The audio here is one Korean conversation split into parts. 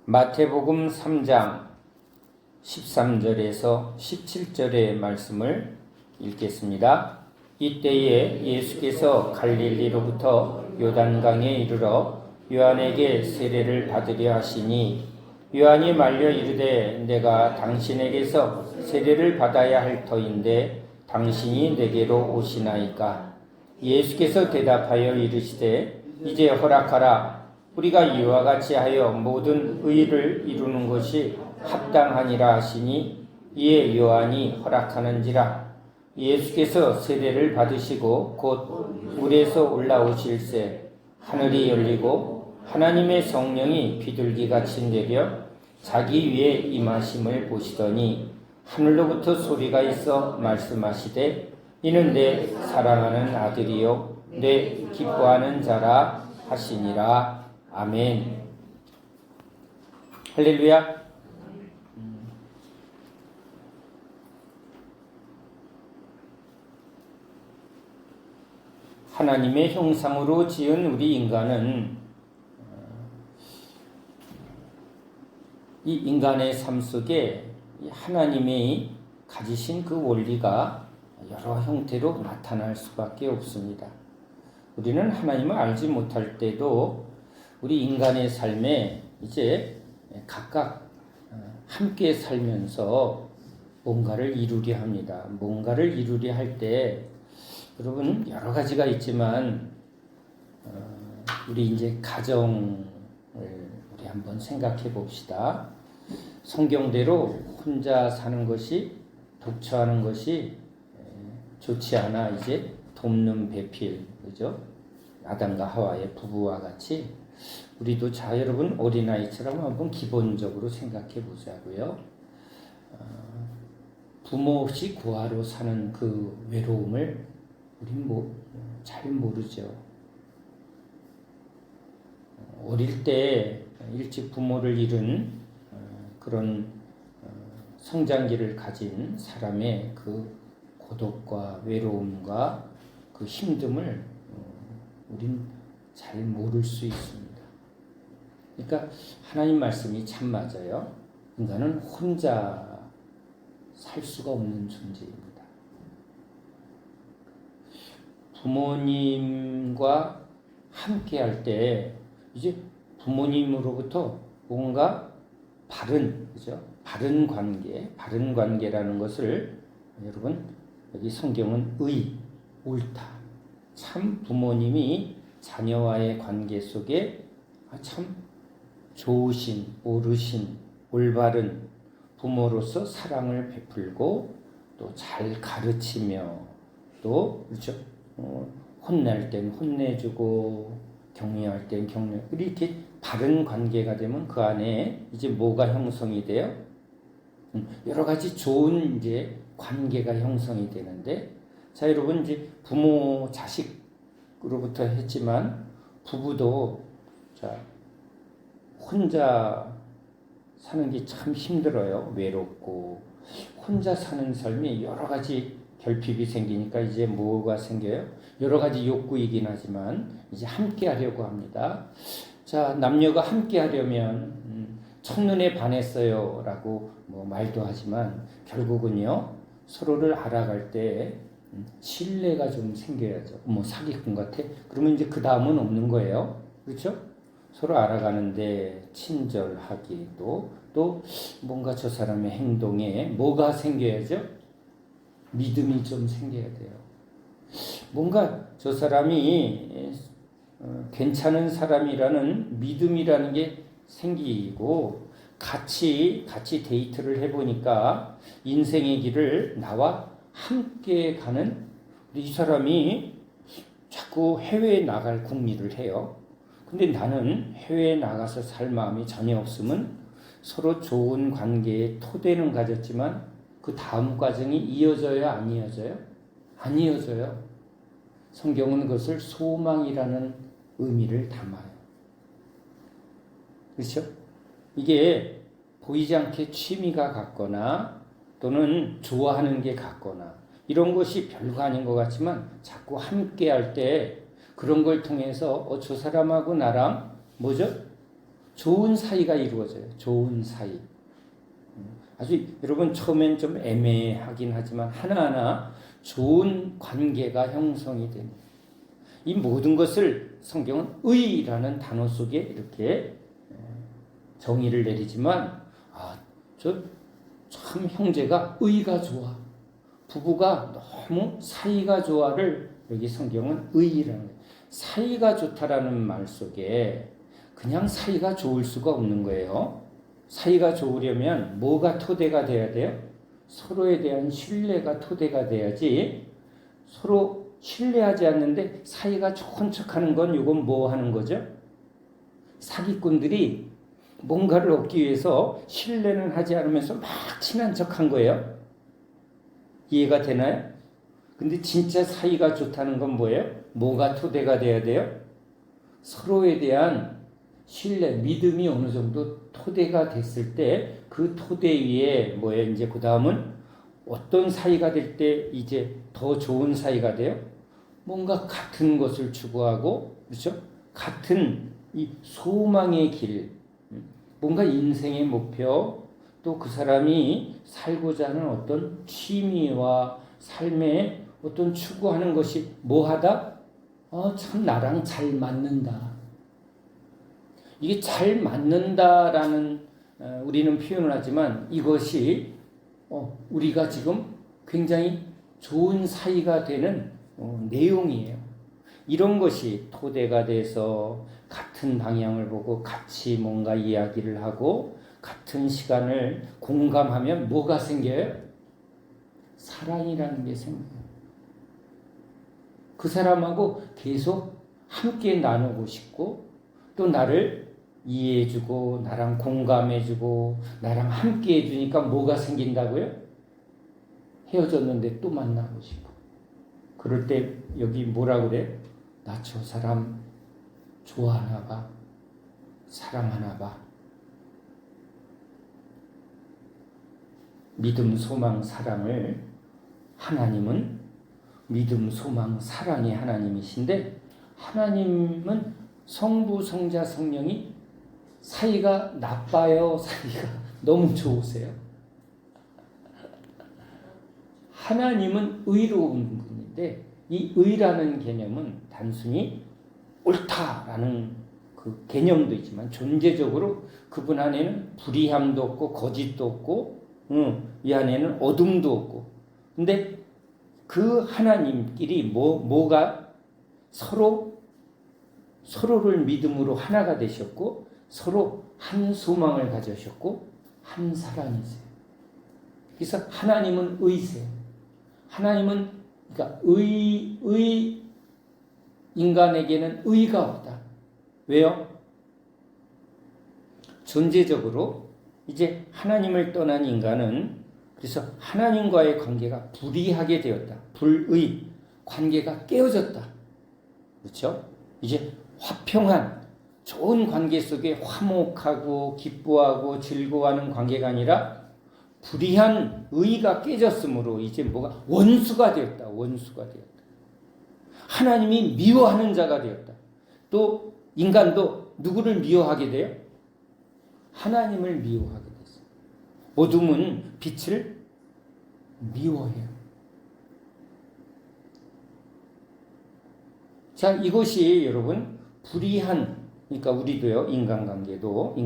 마태복음 3장 13절에서 17절의 말씀을 읽겠습니다. 이때에 예수께서 갈릴리로부터 요단강에 이르러 요한에게 세례를 받으려 하시니 요한이 말려 이르되 내가 당신에게서 세례를 받아야 할 터인데 당신이 내게로 오시나이까. 예수께서 대답하여 이르시되 이제 허락하라. 우리가 이와 같이 하여 모든 의를 이루는 것이 합당하니라 하시니 이에 요한이 허락하는지라. 예수께서 세례를 받으시고 곧 물에서 올라오실새 하늘이 열리고 하나님의 성령이 비둘기같이 내려 자기 위에 임하심을 보시더니 하늘로부터 소리가 있어 말씀하시되 이는 내 사랑하는 아들이요 내 기뻐하는 자라 하시니라. 아멘. 할렐루야. 하나님의 형상으로 지은 우리 인간은 이 인간의 삶 속에 하나님이 가지신 그 원리가 여러 형태로 나타날 수밖에 없습니다. 우리는 하나님을 알지 못할 때도 우리 인간의 삶에 이제 각각 함께 살면서 뭔가를 이루려 합니다. 뭔가를 이루려 할 때 여러분 여러 가지가 있지만 우리 이제 가정을 우리 한번 생각해 봅시다. 성경대로 혼자 사는 것이 독처하는 것이 좋지 않아 이제 돕는 배필, 그죠? 아담과 하와의 부부와 같이 우리도 자 여러분 어린아이처럼 한번 기본적으로 생각해 보자고요. 부모 없이 고아로 사는 그 외로움을 우린 잘 모르죠. 어릴 때 일찍 부모를 잃은 그런 성장기를 가진 사람의 그 고독과 외로움과 그 힘듦을 우린 잘 모를 수 있습니다. 그러니까 하나님 말씀이 참 맞아요. 인간은 혼자 살 수가 없는 존재입니다. 부모님과 함께 할 때 이제 부모님으로부터 뭔가 그죠? 바른 관계라는 것을 여러분 여기 성경은 옳다. 참 부모님이 자녀와의 관계 속에 참 좋으신, 옳으신, 올바른 부모로서 사랑을 베풀고 또 잘 가르치며 또 그렇죠? 혼낼 땐 혼내주고 격려할 땐 격려. 이렇게 바른 관계가 되면 그 안에 이제 뭐가 형성이 돼요? 여러 가지 좋은 이제 관계가 형성이 되는데, 자 여러분 이제 부모 자식으로부터 했지만 부부도 자 혼자 사는 게 참 힘들어요. 외롭고 혼자 사는 삶이 여러 가지 결핍이 생기니까 이제 뭐가 생겨요? 여러 가지 욕구이긴 하지만 이제 함께 하려고 합니다. 자, 남녀가 함께 하려면 첫눈에 반했어요 라고 말도 하지만 결국은요 서로를 알아갈 때 신뢰가 좀 생겨야죠. 사기꾼 같아? 그러면 이제 그 다음은 없는 거예요. 그렇죠? 서로 알아가는데 친절하기 또 뭔가 저 사람의 행동에 뭐가 생겨야죠? 믿음이 좀 생겨야 돼요. 뭔가 저 사람이 괜찮은 사람이라는 믿음이라는 게 생기고 같이 데이트를 해보니까 인생의 길을 나와 함께 가는 이 사람이 자꾸 해외에 나갈 궁리를 해요. 근데 나는 해외에 나가서 살 마음이 전혀 없으면 서로 좋은 관계에 토대는 가졌지만 그 다음 과정이 이어져요? 안 이어져요? 안 이어져요. 성경은 그것을 소망이라는 의미를 담아요. 그렇죠? 이게 보이지 않게 취미가 같거나 또는 좋아하는 게 같거나 이런 것이 별거 아닌 것 같지만 자꾸 함께 할 때 그런 걸 통해서 저 사람하고 나랑 뭐죠? 좋은 사이가 이루어져요. 좋은 사이. 아주 여러분 처음엔 좀 애매하긴 하지만 하나하나 좋은 관계가 형성이 됩니다. 이 모든 것을 성경은 의라는 단어 속에 이렇게 정의를 내리지만 저 참 형제가 의가 좋아. 부부가 너무 사이가 좋아를 여기 성경은 의라는 거예요. 사이가 좋다라는 말 속에 그냥 사이가 좋을 수가 없는 거예요. 사이가 좋으려면 뭐가 토대가 돼야 돼요? 서로에 대한 신뢰가 토대가 돼야지. 서로 신뢰하지 않는데 사이가 좋은 척하는 건 이건 뭐 하는 거죠? 사기꾼들이 뭔가를 얻기 위해서 신뢰는 하지 않으면서 막 친한 척한 거예요. 이해가 되나요? 근데 진짜 사이가 좋다는 건 뭐예요? 뭐가 토대가 돼야 돼요? 서로에 대한 신뢰, 믿음이 어느 정도 토대가 됐을 때 그 토대 위에 뭐예요? 이제 그 다음은 어떤 사이가 될 때 이제 더 좋은 사이가 돼요? 뭔가 같은 것을 추구하고, 그렇죠? 같은 이 소망의 길, 뭔가 인생의 목표, 또 그 사람이 살고자 하는 어떤 취미와 삶의 어떤 추구하는 것이 뭐하다? 참 나랑 잘 맞는다. 이게 잘 맞는다라는 우리는 표현을 하지만 이것이 우리가 지금 굉장히 좋은 사이가 되는 내용이에요. 이런 것이 토대가 돼서 같은 방향을 보고 같이 뭔가 이야기를 하고 같은 시간을 공감하면 뭐가 생겨요? 사랑이라는 게 생겨요. 그 사람하고 계속 함께 나누고 싶고 또 나를 이해해주고 나랑 공감해주고 나랑 함께 해주니까 뭐가 생긴다고요? 헤어졌는데 또 만나고 싶어. 그럴 때 여기 뭐라 그래? 나 저 사람 좋아하나 봐. 사랑하나 봐. 믿음, 소망, 사랑을 하나님은 믿음, 소망, 사랑의 하나님이신데 하나님은 성부, 성자, 성령이 사이가 나빠요? 사이가 너무 좋으세요? 하나님은 의로운 분인데 이 의라는 개념은 단순히 옳다라는 그 개념도 있지만 존재적으로 그분 안에는 불의함도 없고 거짓도 없고 이 안에는 어둠도 없고 근데 그 하나님끼리 뭐가 서로를 믿음으로 하나가 되셨고 서로 한 소망을 가지셨고 한 사랑이세요. 그래서 하나님은 의세요. 하나님은 그러니까 인간에게는 의가 없다. 왜요? 존재적으로 이제 하나님을 떠난 인간은 그래서 하나님과의 관계가 불의하게 되었다. 불의 관계가 깨어졌다. 그렇죠? 이제 화평한 좋은 관계 속에 화목하고 기뻐하고 즐거워하는 관계가 아니라 불의한 의가 깨졌으므로 이제 뭐가 원수가 되었다. 원수가 되었다. 하나님이 미워하는 자가 되었다. 또 인간도 누구를 미워하게 돼요? 하나님을 미워하게 됐어요. 어둠은 빛을 미워해요. 자, 이것이 여러분 불의한 그러니까 우리도요 인간관계도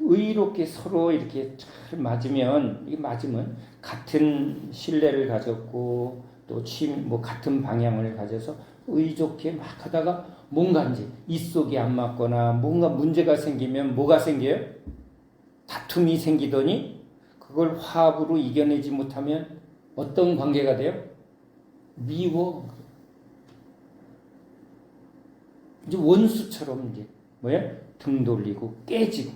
의롭게 서로 이렇게 잘 맞으면 이게 맞으면 같은 신뢰를 가졌고 또 같은 방향을 가져서 의좋게 막 하다가 뭔가 이제 입속이 안 맞거나 뭔가 문제가 생기면 뭐가 생겨요? 다툼이 생기더니 그걸 화합으로 이겨내지 못하면 어떤 관계가 돼요? 미워. 이제 원수처럼 이제 등 돌리고 깨지고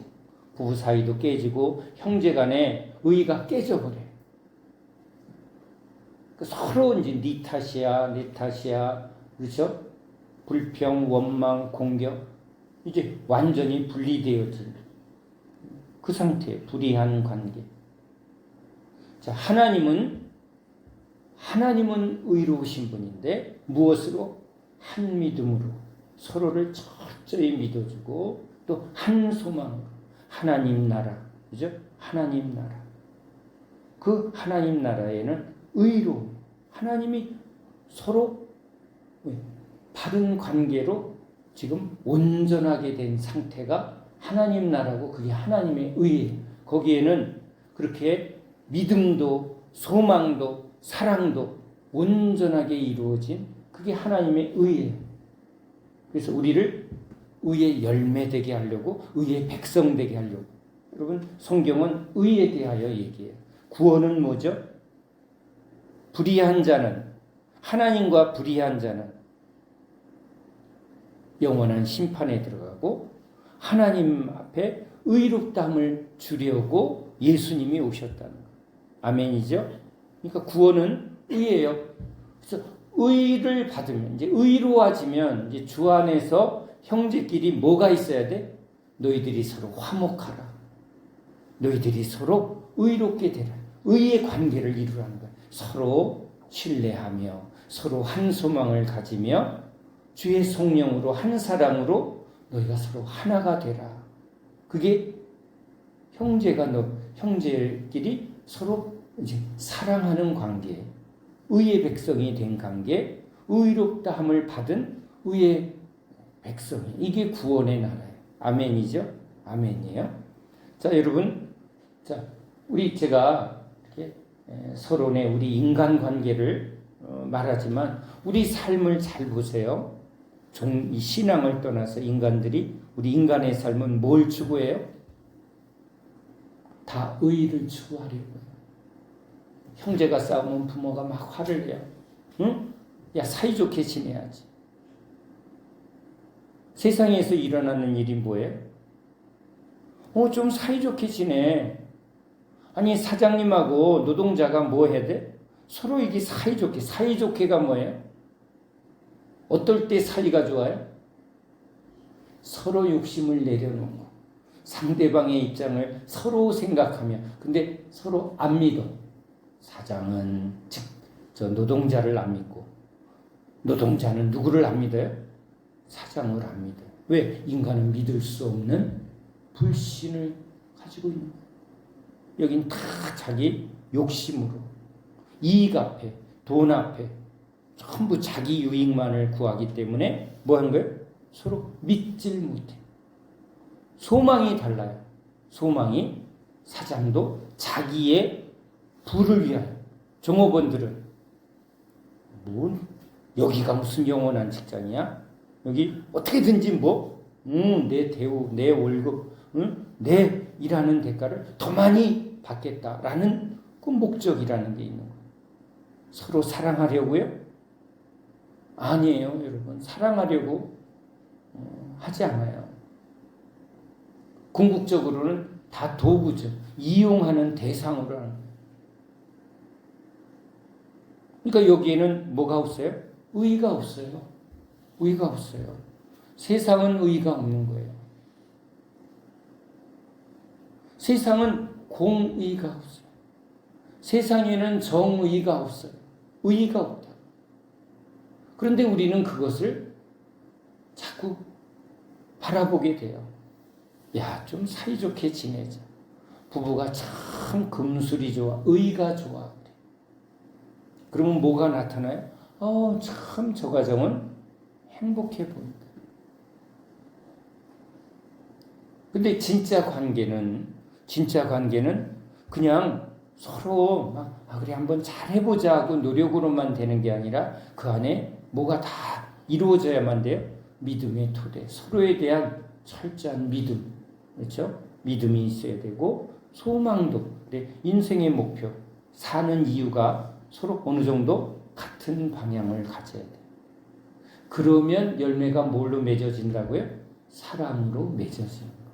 부부 사이도 깨지고 형제 간의 의가 깨져버려요. 서로 이제 네 탓이야, 내 탓이야, 그렇죠? 불평, 원망, 공격 이제 완전히 분리되어진 그 상태, 불의한 관계. 자, 하나님은 의로우신 분인데 무엇으로? 한 믿음으로 서로를 철저히 믿어주고 또 한 소망으로 하나님 나라, 그죠? 하나님 나라. 그 하나님 나라에는 의로 하나님이 서로 바른 관계로 지금 온전하게 된 상태가 하나님 나라고 그게 하나님의 의예요. 거기에는 그렇게 믿음도 소망도 사랑도 온전하게 이루어진 그게 하나님의 의예요. 그래서 우리를 의의 열매 되게 하려고 의의 백성 되게 하려고. 여러분 성경은 의에 대하여 얘기해요. 구원은 뭐죠? 불의한 자는 하나님과 불의한 자는 영원한 심판에 들어가고 하나님 앞에 의롭다함을 주려고 예수님이 오셨다는 거예요. 아멘이죠? 그러니까 구원은 의예요. 그래서 의를 받으면 이제 의로워지면 이제 주 안에서 형제끼리 뭐가 있어야 돼? 너희들이 서로 화목하라. 너희들이 서로 의롭게 되라. 의의 관계를 이루라는 거예요. 서로 신뢰하며 서로 한 소망을 가지며 주의 성령으로 한 사랑으로 너희가 서로 하나가 되라. 그게 형제끼리 서로 이제 사랑하는 관계, 의의 백성이 된 관계, 의롭다함을 받은 의의 백성이 이게 구원의 나라예요. 아멘이죠? 아멘이에요. 자, 여러분, 자, 제가 이렇게 서론에 우리 인간 관계를 말하지만 우리 삶을 잘 보세요. 이 신앙을 떠나서 인간들이 우리 인간의 삶은 뭘 추구해요? 다 의를 추구하려고요. 형제가 싸우면 부모가 막 화를 내요. 응? 야, 사이좋게 지내야지. 세상에서 일어나는 일이 뭐예요? 좀 사이좋게 지내. 아니 사장님하고 노동자가 뭐 해야 돼? 서로 이게 사이좋게가 뭐예요? 어떨 때 사이가 좋아요? 서로 욕심을 내려놓고 상대방의 입장을 서로 생각하며 근데 서로 안 믿어. 사장은 저 노동자를 안 믿고 노동자는 누구를 안 믿어요? 사장을 안 믿어요. 왜? 인간은 믿을 수 없는 불신을 가지고 있는 거예요. 여긴 다 자기 욕심으로 이익 앞에 돈 앞에 전부 자기 유익만을 구하기 때문에 뭐 하는 거예요? 서로 믿질 못해. 소망이 달라요. 소망이 사장도 자기의 부를 위하여 종업원들은 여기가 무슨 영원한 직장이야? 여기 어떻게든지 내 대우, 내 월급, 내 일하는 대가를 더 많이 받겠다라는 그 목적이라는 게 있는 거예요. 서로 사랑하려고요? 아니에요, 여러분. 사랑하려고 하지 않아요. 궁극적으로는 다 도구죠. 이용하는 대상으로 하는 거예요. 그러니까 여기에는 뭐가 없어요? 의의가 없어요. 의의가 없어요. 세상은 의의가 없는 거예요. 세상은 공의가 없어요. 세상에는 정의가 없어요. 의의가 없다. 그런데 우리는 그것을 자꾸 바라보게 돼요. 야, 좀 사이좋게 지내자. 부부가 참 금술이 좋아. 의의가 좋아. 그러면 뭐가 나타나요? 참 저 가정은 행복해 보인다. 근데 진짜 관계는 그냥 서로 그래 한번 잘해보자 하고 노력으로만 되는 게 아니라 그 안에 뭐가 다 이루어져야만 돼요. 믿음의 토대, 서로에 대한 철저한 믿음, 그렇죠? 믿음이 있어야 되고 소망도, 인생의 목표, 사는 이유가 서로 어느 정도 같은 방향을 가져야 돼요. 그러면 열매가 뭘로 맺어진다고요? 사랑으로 맺어지는 거예요.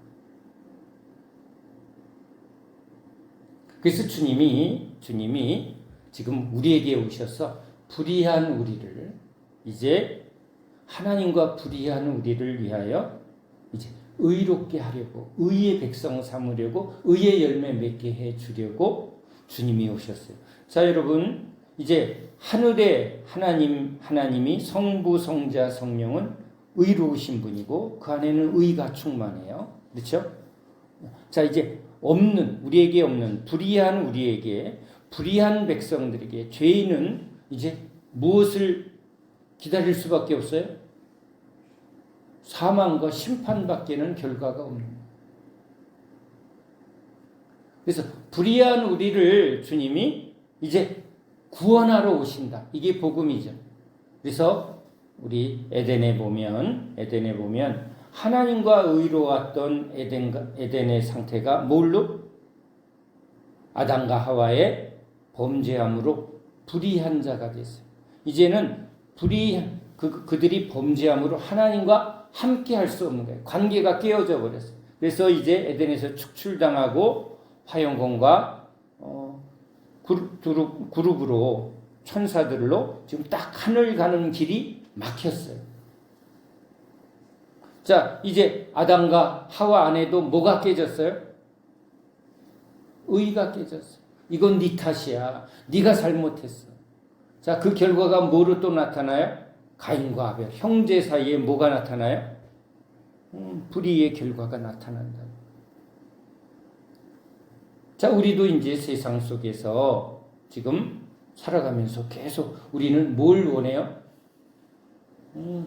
그래서 주님이 지금 우리에게 오셔서 불의한 우리를 이제 하나님과 불의한 우리를 위하여 이제 의롭게 하려고 의의 백성 삼으려고 의의 열매 맺게 해 주려고 주님이 오셨어요. 자, 여러분 이제 하늘의 하나님이 성부 성자 성령은 의로우신 분이고 그 안에는 의가 충만해요. 그렇죠? 자, 이제 우리에게 없는 불의한 우리에게, 불의한 백성들에게, 죄인은 이제 무엇을 기다릴 수밖에 없어요? 사망과 심판밖에는 결과가 없는 거예요. 그래서 불의한 우리를 주님이 이제 구원하러 오신다. 이게 복음이죠. 그래서 우리 에덴에 보면 하나님과 의로웠던 에덴의 상태가 뭘로? 아담과 하와의 범죄함으로 불의한 자가 됐어요. 이제는 그들이 범죄함으로 하나님과 함께 할 수 없는 거예요. 관계가 깨어져 버렸어요. 그래서 이제 에덴에서 축출당하고 화영공과 그룹으로 천사들로 지금 딱 하늘 가는 길이 막혔어요. 자, 이제 아담과 하와 안에도 뭐가 깨졌어요? 의가 깨졌어요. 이건 네 탓이야. 네가 잘못했어. 자, 그 결과가 뭐로 또 나타나요? 가인과 아벨, 형제 사이에 뭐가 나타나요? 불의의 결과가 나타난다. 자, 우리도 이제 세상 속에서 지금 살아가면서 계속 우리는 뭘 원해요?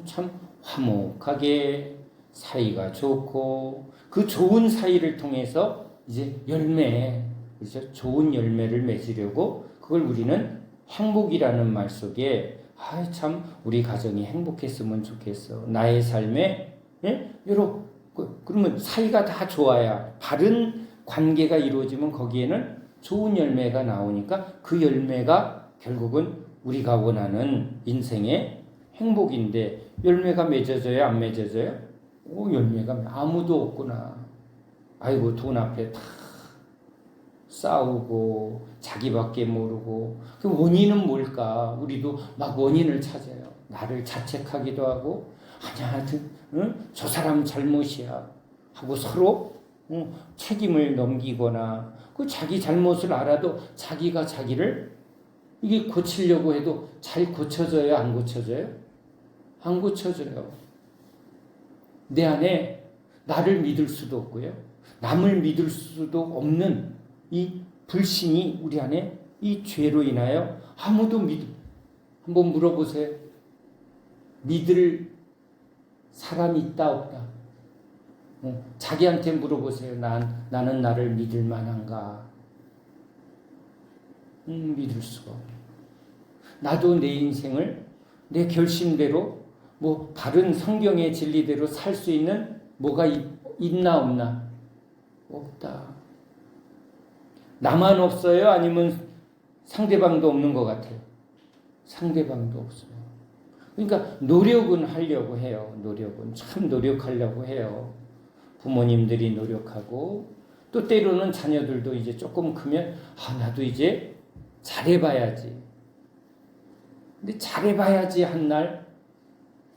참 화목하게 사이가 좋고 그 좋은 사이를 통해서 이제 그렇죠? 좋은 열매를 맺으려고 그걸 우리는 행복이라는 말 속에 참 우리 가정이 행복했으면 좋겠어. 나의 삶에 그러면 사이가 다 좋아야 바른 관계가 이루어지면 거기에는 좋은 열매가 나오니까 그 열매가 결국은 우리가 원하는 인생의 행복인데 열매가 맺어져요? 안 맺어져요? 열매가 아무도 없구나. 아이고 돈 앞에 다 싸우고 자기밖에 모르고 그 원인은 뭘까? 우리도 막 원인을 찾아요. 나를 자책하기도 하고 아니야, 저 사람 잘못이야 하고 서로 책임을 넘기거나 그 자기 잘못을 알아도 자기가 자기를 이게 고치려고 해도 잘 고쳐져요? 안 고쳐져요? 안 고쳐져요. 내 안에 나를 믿을 수도 없고요. 남을 믿을 수도 없는 이 불신이 우리 안에 이 죄로 인하여 아무도 한번 물어보세요. 믿을 사람이 있다 없다? 자기한테 물어보세요. 나는 나를 믿을 만한가? 믿을 수가 없어요. 나도 내 인생을 내 결심대로 바른 성경의 진리대로 살 수 있는 뭐가 있나 없나? 없다. 나만 없어요? 아니면 상대방도 없는 것 같아요? 상대방도 없어요. 그러니까 노력은 하려고 해요. 노력은 참 노력하려고 해요. 부모님들이 노력하고 또 때로는 자녀들도 이제 조금 크면 나도 이제 잘해봐야지. 근데 잘해봐야지 한 날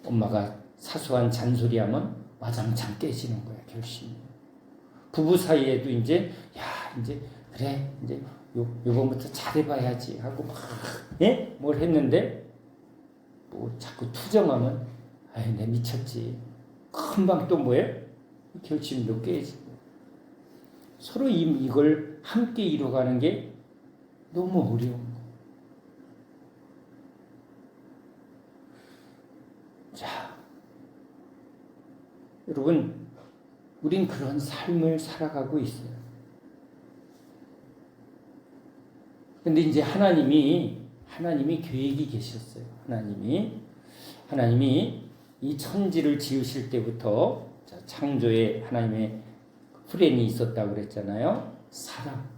엄마가 사소한 잔소리하면 와장창 깨지는 거야, 결심이. 부부 사이에도 이제 그래 이제 요번부터 잘해봐야지 하고 막 뭘 했는데 자꾸 투정하면 내 미쳤지. 금방 또 뭐예요? 결심도 깨지고. 서로 이걸 함께 이뤄가는 게 너무 어려운 거. 자, 여러분, 우린 그런 삶을 살아가고 있어요. 근데 이제 하나님이 계획이 계셨어요. 하나님이 이 천지를 지으실 때부터 창조에 하나님의 플랜이 있었다고 그랬잖아요. 사랑.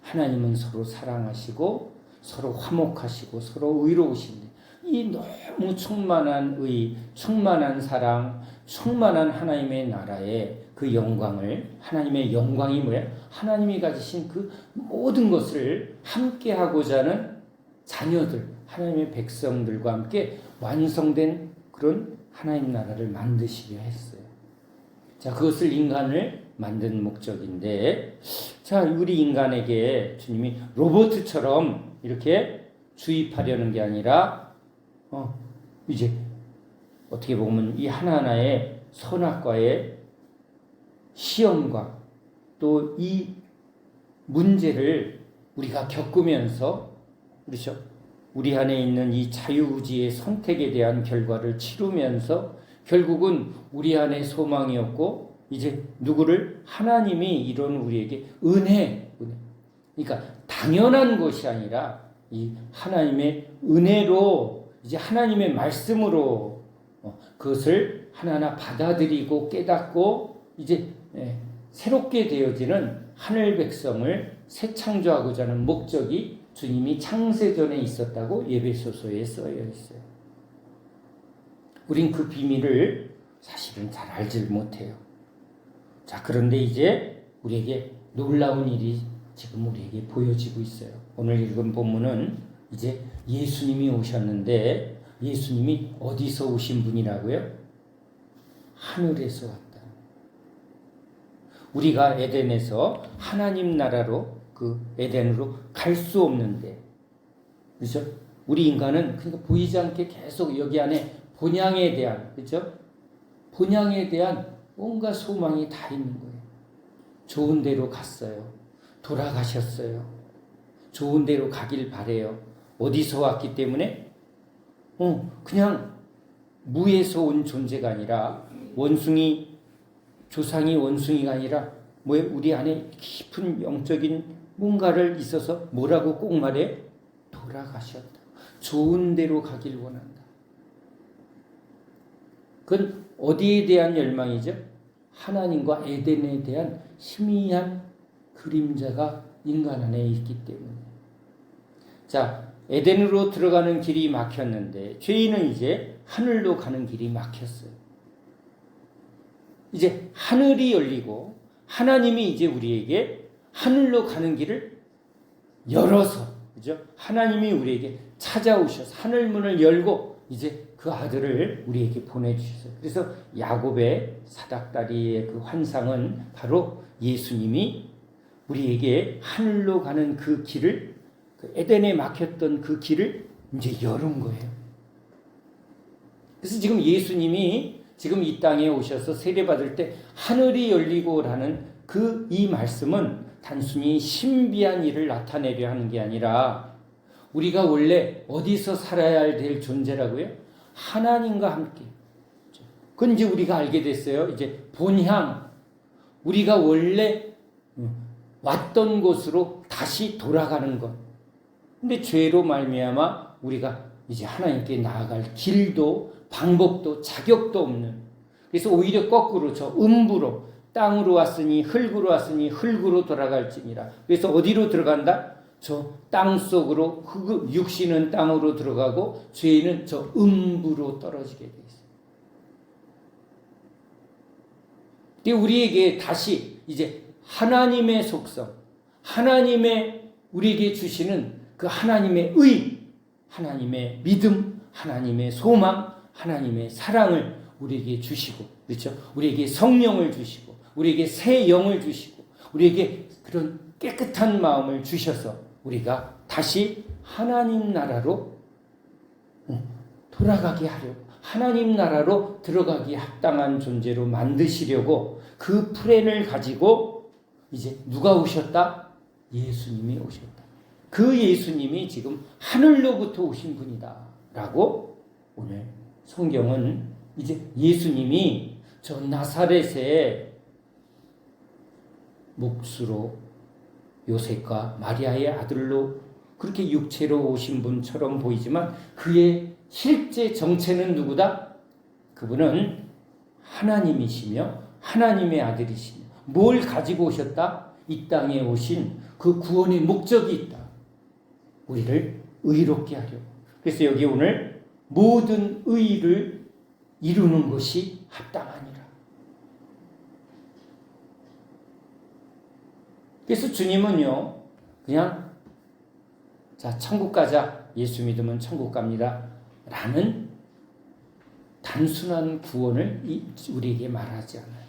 하나님은 서로 사랑하시고 서로 화목하시고 서로 의로우신데 이 너무 충만한 의, 충만한 사랑, 충만한 하나님의 나라의 그 영광을, 하나님의 영광이 뭐예요? 하나님이 가지신 그 모든 것을 함께 하고자 하는 자녀들, 하나님의 백성들과 함께 완성된 그런 하나님 나라를 만드시려 했어요. 자, 그것을 인간을 만든 목적인데, 자, 우리 인간에게 주님이 로봇처럼 이렇게 주입하려는 게 아니라, 이제 어떻게 보면 이 하나하나의 선악과의 시험과 또 이 문제를 우리가 겪으면서, 그렇죠? 우리 안에 있는 이 자유의지의 선택에 대한 결과를 치르면서 결국은 우리 안에 소망이 없고 이제 누구를 하나님이 이런 우리에게 은혜. 그러니까 당연한 것이 아니라 이 하나님의 은혜로 이제 하나님의 말씀으로 그것을 하나하나 받아들이고 깨닫고 이제 새롭게 되어지는 하늘 백성을 새 창조하고자 하는 목적이 주님이 창세전에 있었다고 에베소서에 쓰여 있어요. 우린 그 비밀을 사실은 잘 알지 못해요. 자, 그런데 이제 우리에게 놀라운 일이 지금 우리에게 보여지고 있어요. 오늘 읽은 본문은 이제 예수님이 오셨는데 예수님이 어디서 오신 분이라고요? 하늘에서 왔다. 우리가 에덴에서 하나님 나라로 그 에덴으로 갈 수 없는데, 그렇죠? 우리 인간은 그러니까 보이지 않게 계속 여기 안에 본향에 대한, 그렇죠? 본향에 대한 온갖 소망이 다 있는 거예요. 좋은 데로 갔어요. 돌아가셨어요. 좋은 데로 가길 바래요. 어디서 왔기 때문에? 그냥 무에서 온 존재가 아니라 조상이 원숭이가 아니라 우리 안에 깊은 영적인 뭔가를 있어서 뭐라고 꼭 말해? 돌아가셨다. 좋은 데로 가길 원한다. 그건 어디에 대한 열망이죠? 하나님과 에덴에 대한 희미한 그림자가 인간 안에 있기 때문에. 자, 에덴으로 들어가는 길이 막혔는데 죄인은 이제 하늘로 가는 길이 막혔어요. 이제 하늘이 열리고 하나님이 이제 우리에게 하늘로 가는 길을 열어서, 그죠? 하나님이 우리에게 찾아오셔서 하늘문을 열고 이제 그 아들을 우리에게 보내주셨어요. 그래서 야곱의 사닥다리의 그 환상은 바로 예수님이 우리에게 하늘로 가는 그 길을, 그 에덴에 막혔던 그 길을 이제 열은 거예요. 그래서 지금 예수님이 지금 이 땅에 오셔서 세례받을 때 하늘이 열리고라는 이 말씀은 단순히 신비한 일을 나타내려 하는 게 아니라 우리가 원래 어디서 살아야 될 존재라고요? 하나님과 함께. 그건 이제 우리가 알게 됐어요. 이제 본향, 우리가 원래 왔던 곳으로 다시 돌아가는 것. 근데 죄로 말미암아 우리가 이제 하나님께 나아갈 길도 방법도 자격도 없는, 그래서 오히려 거꾸로 저 음부로, 땅으로 왔으니 흙으로 왔으니 흙으로 돌아갈지니라. 그래서 어디로 들어간다? 저 땅 속으로, 육신은 땅으로 들어가고 죄는 저 음부로 떨어지게 돼 있어요. 근데 우리에게 다시 이제 하나님의 속성, 하나님의 우리에게 주시는 그 하나님의 의, 하나님의 믿음, 하나님의 소망, 하나님의 사랑을 우리에게 주시고, 그렇죠? 우리에게 성령을 주시고, 우리에게 새 영을 주시고, 우리에게 그런 깨끗한 마음을 주셔서 우리가 다시 하나님 나라로 돌아가게 하려고, 하나님 나라로 들어가기 합당한 존재로 만드시려고 그 플랜을 가지고 이제 누가 오셨다? 예수님이 오셨다. 그 예수님이 지금 하늘로부터 오신 분이다 라고 오늘 성경은 이제 예수님이 저 나사렛의 몫으로 요셉과 마리아의 아들로 그렇게 육체로 오신 분처럼 보이지만 그의 실제 정체는 누구다? 그분은 하나님이시며 하나님의 아들이시며 뭘 가지고 오셨다? 이 땅에 오신 그 구원의 목적이 있다. 우리를 의롭게 하려고. 그래서 여기 오늘 모든 의를 이루는 것이 합당하니라. 그래서 주님은요, 그냥 자, 천국 가자. 예수 믿으면 천국 갑니다. 라는 단순한 구원을 우리에게 말하지 않아요.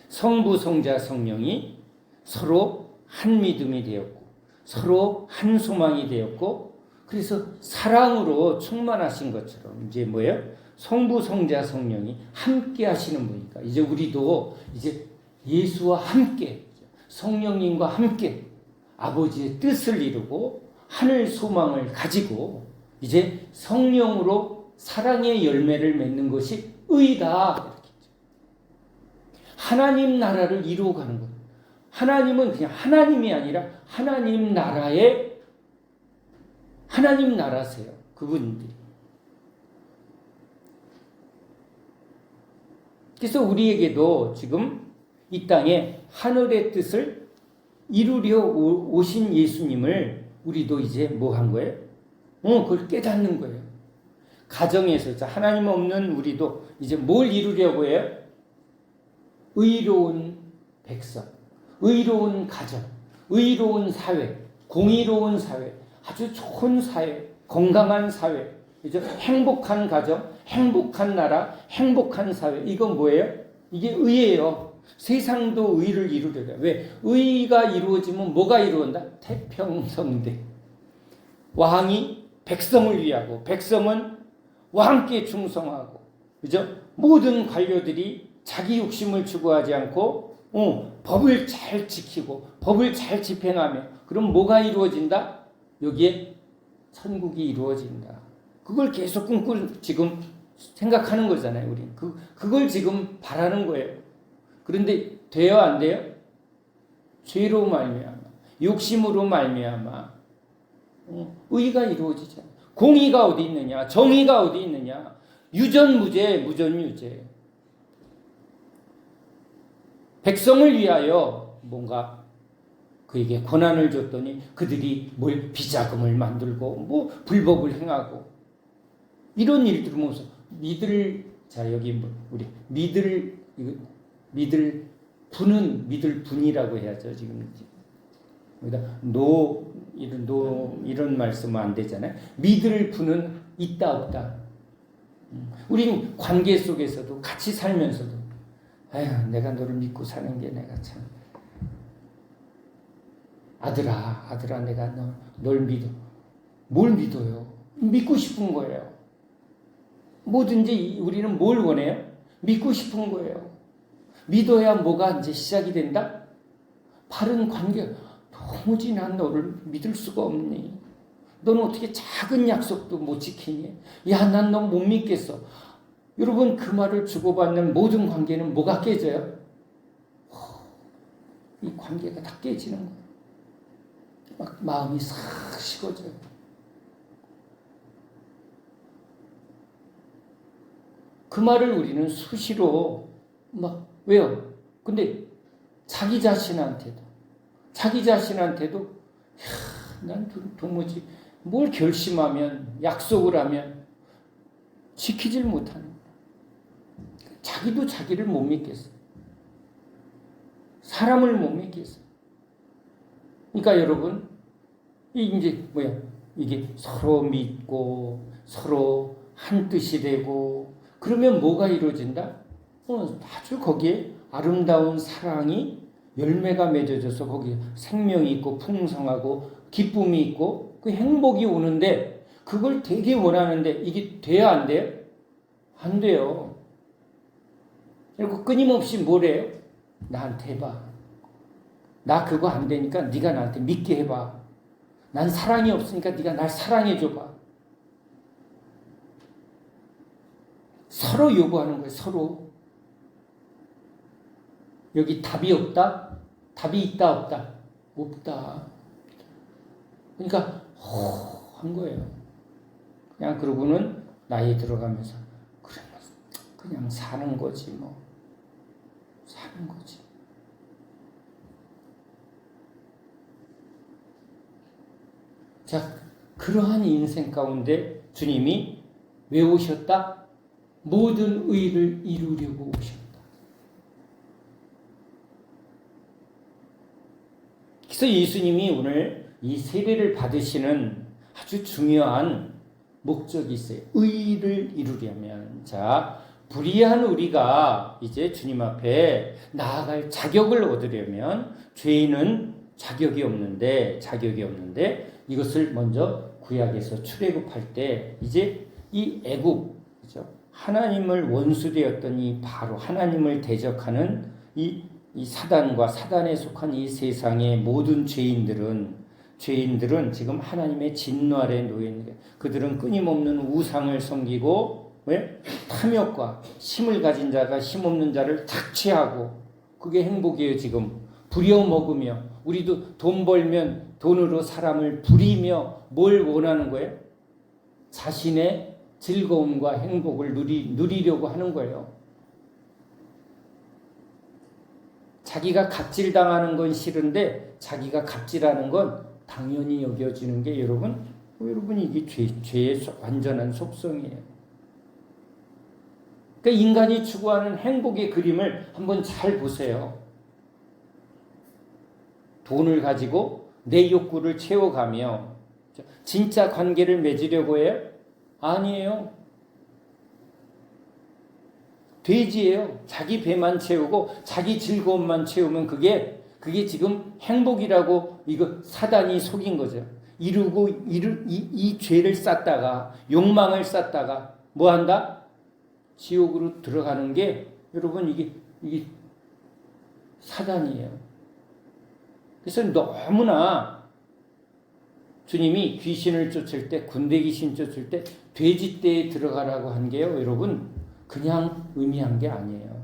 성부, 성자, 성령이 서로 한 믿음이 되었고 서로 한 소망이 되었고 그래서 사랑으로 충만하신 것처럼 이제 뭐예요? 성부, 성자, 성령이 함께 하시는 분이니까 이제 우리도 이제 예수와 함께 성령님과 함께 아버지의 뜻을 이루고 하늘 소망을 가지고 이제 성령으로 사랑의 열매를 맺는 것이 의다. 하나님 나라를 이루어가는 것. 하나님은 그냥 하나님이 아니라 하나님 나라의 하나님 나라세요. 그분들이. 그래서 우리에게도 지금 이 땅에 하늘의 뜻을 이루려 오신 예수님을 우리도 이제 뭐 한 거예요? 그걸 깨닫는 거예요. 가정에서 하나님 없는 우리도 이제 뭘 이루려고 해요? 의로운 백성, 의로운 가정, 의로운 사회, 공의로운 사회, 아주 좋은 사회, 건강한 사회, 이제 행복한 가정, 행복한 나라, 행복한 사회. 이건 뭐예요? 이게 의예요. 세상도 의를 이루려고. 왜? 의가 이루어지면 뭐가 이루어진다? 태평성대. 왕이 백성을 위하고 백성은 왕께 충성하고, 그죠? 모든 관료들이 자기 욕심을 추구하지 않고 법을 잘 지키고 법을 잘 집행하며, 그럼 뭐가 이루어진다? 여기에 천국이 이루어진다. 그걸 계속 꿈꾸는 지금 생각하는 거잖아요. 우리는 그걸 지금 바라는 거예요. 그런데 돼요, 안 돼요? 죄로 말미암아, 욕심으로 말미암아 의가 이루어지지 않아요. 공의가 어디 있느냐? 정의가 어디 있느냐? 유전무죄, 무전유죄. 백성을 위하여 뭔가 그에게 권한을 줬더니 그들이 뭘 비자금을 만들고 뭐 불법을 행하고 이런 일들을 보면서 여기 우리 믿을 분이라고 해야죠. 지금 이런 말씀은 안 되잖아요. 믿을 분은 있다 없다. 우린 관계 속에서도 같이 살면서도 아휴, 내가 너를 믿고 사는 게 내가 참 아들아 내가 널 믿어. 뭘 믿어요? 믿고 싶은 거예요. 뭐든지 우리는 뭘 원해요? 믿고 싶은 거예요. 믿어야 뭐가 이제 시작이 된다? 바른 관계. 도무지 난 너를 믿을 수가 없니? 너는 어떻게 작은 약속도 못 지키니? 야, 난 너 못 믿겠어. 여러분, 그 말을 주고받는 모든 관계는 뭐가 깨져요? 이 관계가 다 깨지는 거예요. 막 마음이 싹 식어져요. 그 말을 우리는 수시로 왜요? 근데 자기 자신한테도 난 도무지 뭘 결심하면 약속을 하면 지키질 못하는 거야. 자기도 자기를 못 믿겠어. 사람을 못 믿겠어. 그러니까 여러분, 이제 이게 서로 믿고 서로 한 뜻이 되고 그러면 뭐가 이루어진다? 아주 거기에 아름다운 사랑이 열매가 맺어져서 거기에 생명이 있고 풍성하고 기쁨이 있고 그 행복이 오는데 그걸 되게 원하는데 이게 돼야 안 돼요? 안 돼요. 그리고 끊임없이 뭐래요? 나한테 해봐. 나 그거 안 되니까 네가 나한테 믿게 해봐. 난 사랑이 없으니까 네가 날 사랑해줘봐. 서로 요구하는 거예요. 서로. 여기 답이 없다? 답이 있다 없다? 없다. 그러니까 한 거예요. 그냥 그러고는 나이 들어가면서 그냥 사는 거지 뭐. 사는 거지. 자, 그러한 인생 가운데 주님이 왜 오셨다? 모든 의를 이루려고 오셨다. 그래서 예수님이 오늘 이 세례를 받으시는 아주 중요한 목적이 있어요. 의를 이루려면. 자, 불의한 우리가 이제 주님 앞에 나아갈 자격을 얻으려면 죄인은 자격이 없는데 이것을 먼저 구약에서 출애굽할 때 이제 이 애굽, 그죠? 하나님을 원수되었던 이 바로 하나님을 대적하는 이 사단과 사단에 속한 이 세상의 모든 죄인들은 지금 하나님의 진노 아래 놓여 있는 거예요. 그들은 끊임없는 우상을 섬기고 왜? 탐욕과 힘을 가진 자가 힘없는 자를 착취하고 그게 행복이에요. 지금 부려먹으며 우리도 돈 벌면 돈으로 사람을 부리며 뭘 원하는 거예요? 자신의 즐거움과 행복을 누리려고 하는 거예요. 자기가 갑질당하는 건 싫은데 자기가 갑질하는 건 당연히 여겨지는 게 여러분 이게 죄의 완전한 속성이에요. 그러니까 인간이 추구하는 행복의 그림을 한번 잘 보세요. 돈을 가지고 내 욕구를 채워가며 진짜 관계를 맺으려고 해요? 아니에요. 돼지예요. 자기 배만 채우고 자기 즐거움만 채우면 그게 지금 행복이라고 이거 사단이 속인 거죠. 이 죄를 쌓다가 욕망을 쌓다가 뭐 한다? 지옥으로 들어가는 게 여러분 이게 사단이에요. 그래서 너무나 주님이 귀신을 쫓을 때 군대 귀신 쫓을 때 돼지떼에 들어가라고 한 게요. 여러분 그냥 의미한 게 아니에요.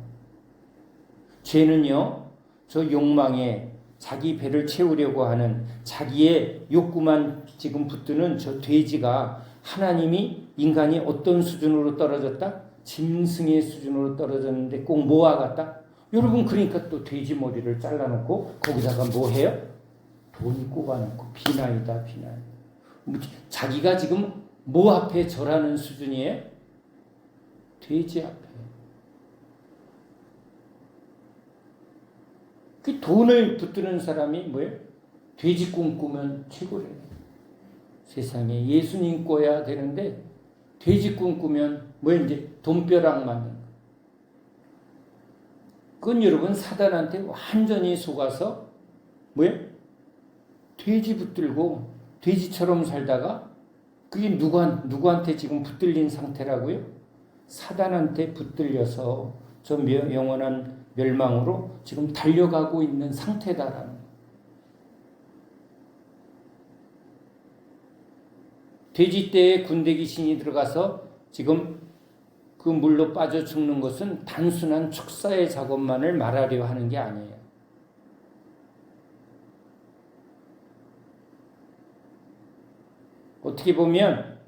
죄는요. 저 욕망에 자기 배를 채우려고 하는 자기의 욕구만 지금 붙드는 저 돼지가 하나님이 인간이 어떤 수준으로 떨어졌다? 짐승의 수준으로 떨어졌는데 꼭 뭐와 같다? 여러분 그러니까 또 돼지 머리를 잘라놓고 거기다가 뭐 해요? 돈 꼽아놓고 비나이다 비나이. 자기가 지금 뭐 앞에 절하는 수준이에요? 돼지 앞에. 그 돈을 붙드는 사람이 뭐예요? 돼지 꿈꾸면 최고래요. 세상에 예수님 꿔야 되는데 돼지 꿈꾸면 뭐예요? 이제 돈벼락 맞는 거. 그건 여러분 사단한테 완전히 속아서 뭐예요? 돼지 붙들고 돼지처럼 살다가 그게 누구한테 지금 붙들린 상태라고요? 사단한테 붙들려서 저 영원한 멸망으로 지금 달려가고 있는 상태다라는 거예요. 돼지떼에 군대 귀신이 들어가서 지금 그 물로 빠져 죽는 것은 단순한 축사의 작업만을 말하려 하는 게 아니에요. 어떻게 보면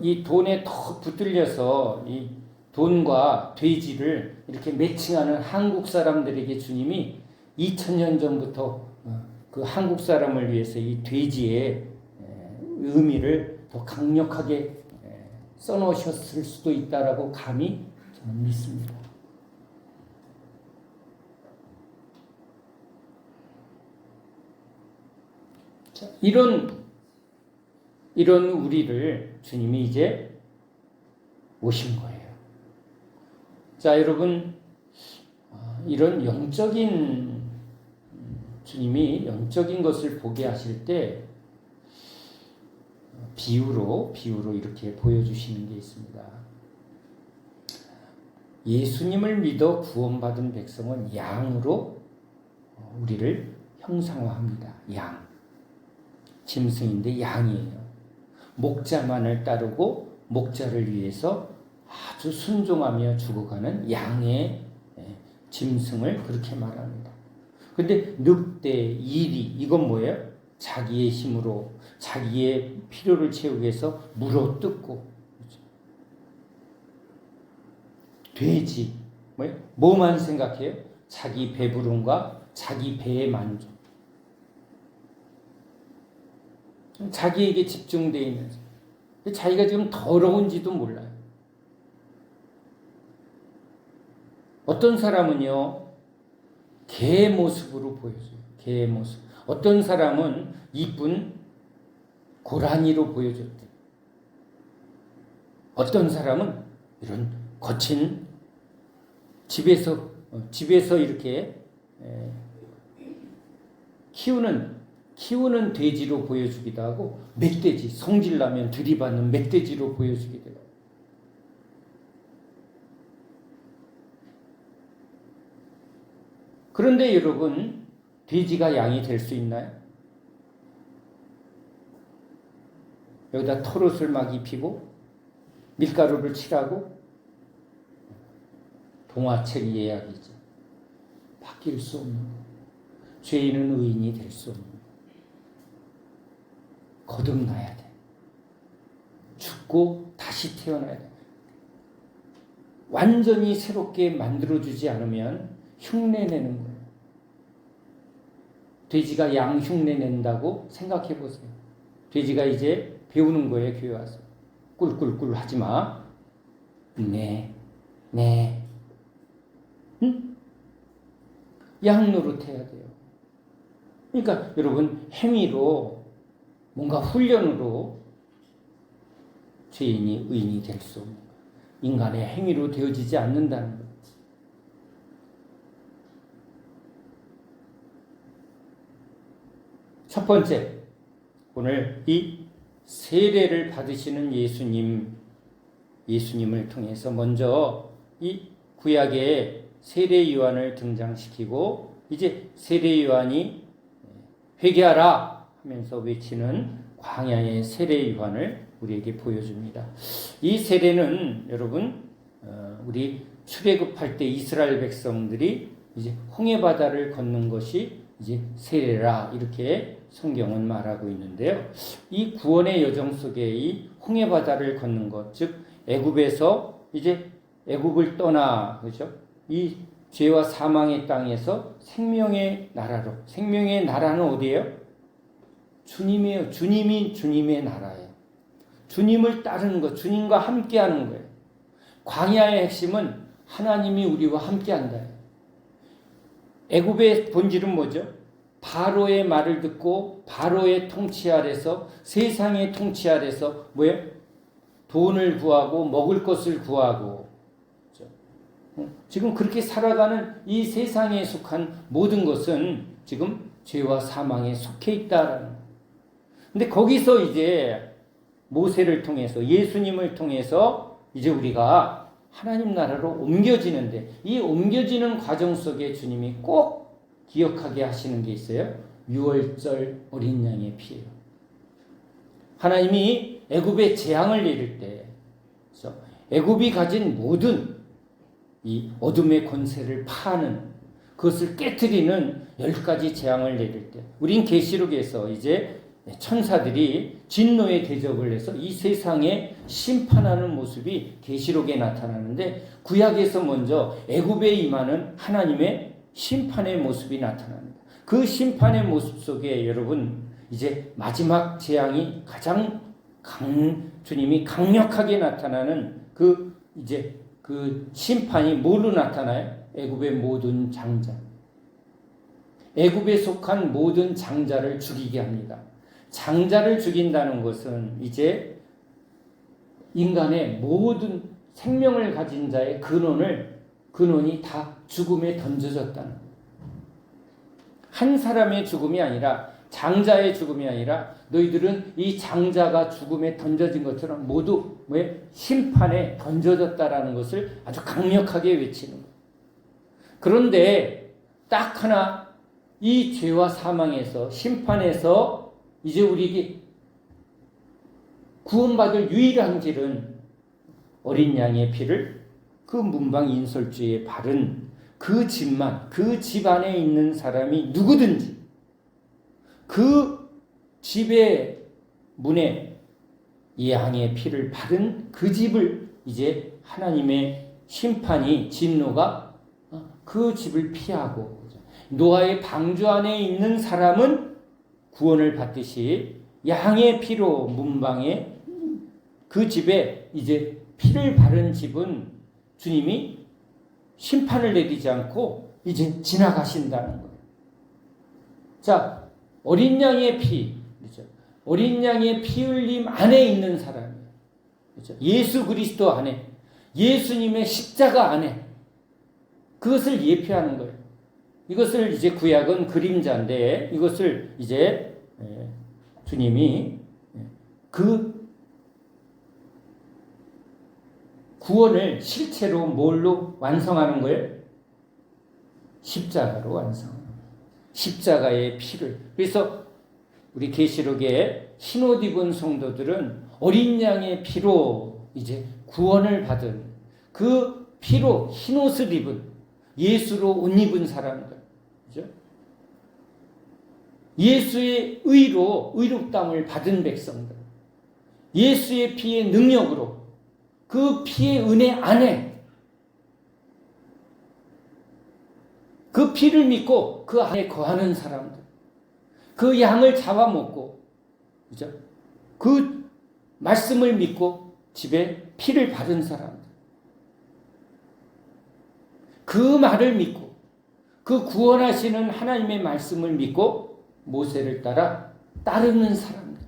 이 돈에 더 붙들려서 이 돈과 돼지를 이렇게 매칭하는 한국 사람들에게 주님이 2000년 전부터 그 한국 사람을 위해서 이 돼지의 의미를 더 강력하게 써놓으셨을 수도 있다라고 감히 저는 믿습니다. 자, 이런 우리를 주님이 이제 오신 거예요. 자, 여러분, 이런 영적인 주님이 영적인 것을 보게 하실 때 비유로 이렇게 보여주시는 게 있습니다. 예수님을 믿어 구원받은 백성은 양으로 우리를 형상화합니다. 양. 짐승인데 양이에요. 목자만을 따르고 목자를 위해서 아주 순종하며 죽어가는 양의 짐승을 그렇게 말합니다. 근데 늑대, 이리 이건 뭐예요? 자기의 힘으로 자기의 필요를 채우기 위해서 물어뜯고 돼지 뭐만 생각해요? 자기 배부름과 자기 배의 만족. 자기에게 집중되어 있는 자기가 지금 더러운지도 몰라요. 어떤 사람은요 개의 모습으로 보여줘요. 개의 모습. 어떤 사람은 이쁜 고라니로 보여줬대요. 어떤 사람은 이런 거친 집에서 이렇게 키우는 키우는 돼지로 보여주기도 하고 멧돼지, 성질나면 들이받는 멧돼지로 보여주기도 해요. 그런데 여러분, 돼지가 양이 될 수 있나요? 여기다 털옷을 막 입히고 밀가루를 칠하고 동화책 예약이죠. 바뀔 수 없는 거. 죄인은 의인이 될 수 없는 거. 거듭나야 돼. 죽고 다시 태어나야 돼. 완전히 새롭게 만들어주지 않으면 흉내내는 거예요. 돼지가 양 흉내낸다고 생각해 보세요. 돼지가 이제 배우는 거예요. 교회 와서. 꿀꿀꿀 하지 마. 네. 응? 양 노릇해야 돼요. 그러니까 여러분, 행위로 뭔가 훈련으로 죄인이 의인이 될 수 없는 거예요. 인간의 행위로 되어지지 않는다는 거예요. 첫 번째, 오늘 이 세례를 받으시는 예수님을 통해서 먼저 이 구약의 세례 요한을 등장시키고 이제 세례 요한이 회개하라 하면서 외치는 광야의 세례 요한을 우리에게 보여줍니다. 이 세례는 여러분, 우리 출애굽할 때 이스라엘 백성들이 이제 홍해 바다를 걷는 것이 이제 세례라 이렇게 성경은 말하고 있는데요. 이 구원의 여정 속에 이 홍해 바다를 걷는 것, 즉 애굽에서 이제 애굽을 떠나, 그렇죠? 이 죄와 사망의 땅에서 생명의 나라로, 생명의 나라는 어디예요? 주님이에요. 주님이 주님의 나라예요. 주님을 따르는 것, 주님과 함께하는 거예요. 광야의 핵심은 하나님이 우리와 함께한다. 애굽의 본질은 뭐죠? 바로의 말을 듣고 바로의 통치 아래서, 세상의 통치 아래서 뭐예요? 돈을 구하고 먹을 것을 구하고, 그렇죠? 지금 그렇게 살아가는 이 세상에 속한 모든 것은 지금 죄와 사망에 속해 있다라는 거예요. 근데 거기서 이제 모세를 통해서, 예수님을 통해서 이제 우리가 하나님 나라로 옮겨지는데, 이 옮겨지는 과정 속에 주님이 꼭 기억하게 하시는 게 있어요. 유월절 어린 양의 피예요. 하나님이 애굽에 재앙을 내릴 때, 그래서 애굽이 가진 모든 이 어둠의 권세를 파는, 그것을 깨트리는 10가지 재앙을 내릴 때, 우린 계시록에서 이제 천사들이 진노의 대접을 해서 이 세상에 심판하는 모습이 계시록에 나타나는데, 구약에서 먼저 애굽에 임하는 하나님의 심판의 모습이 나타납니다. 그 심판의 모습 속에 여러분, 이제 마지막 재앙이 가장 주님이 강력하게 나타나는 그 이제 그 심판이 뭘로 나타나요? 애굽의 모든 장자, 애굽에 속한 모든 장자를 죽이게 합니다. 장자를 죽인다는 것은 이제 인간의 모든 생명을 가진 자의 근원이 다 죽음에 던져졌다는 거예요. 한 사람의 죽음이 아니라, 장자의 죽음이 아니라, 너희들은 이 장자가 죽음에 던져진 것처럼 모두 심판에 던져졌다라는 것을 아주 강력하게 외치는 거예요. 그런데 딱 하나, 이 죄와 사망에서, 심판에서 이제 우리에게 구원받을 유일한 길은 어린 양의 피를 그 문방 인설주에 바른 그 집만, 그 집 안에 있는 사람이 누구든지 그 집의 문에 이 양의 피를 바른 그 집을 이제 하나님의 심판이, 진노가 그 집을 피하고, 노아의 방주 안에 있는 사람은 구원을 받듯이 양의 피로 문방에 그 집에 이제 피를 바른 집은 주님이 심판을 내리지 않고 이제 지나가신다는 거예요. 자, 어린 양의 피, 그렇죠? 어린 양의 피 흘림 안에 있는 사람이에요. 그렇죠? 예수 그리스도 안에, 예수님의 십자가 안에, 그것을 예표하는 거예요. 이것을 이제 구약은 그림자인데, 이것을 이제 주님이 그 구원을 실체로 뭘로 완성하는 거예요? 십자가로 완성하는 거예요. 십자가의 피를. 그래서 우리 계시록에 흰옷 입은 성도들은 어린 양의 피로 이제 구원을 받은 그 피로 흰옷을 입은 예수로 옷 입은 사람들. 그죠? 예수의 의로 의롭다함을 받은 백성들. 예수의 피의 능력으로 그 피의 은혜 안에 그 피를 믿고 그 안에 거하는 사람들. 그 양을 잡아먹고, 그죠? 그 말씀을 믿고 집에 피를 바른 사람들. 그 말을 믿고, 그 구원하시는 하나님의 말씀을 믿고 모세를 따르는 사람들.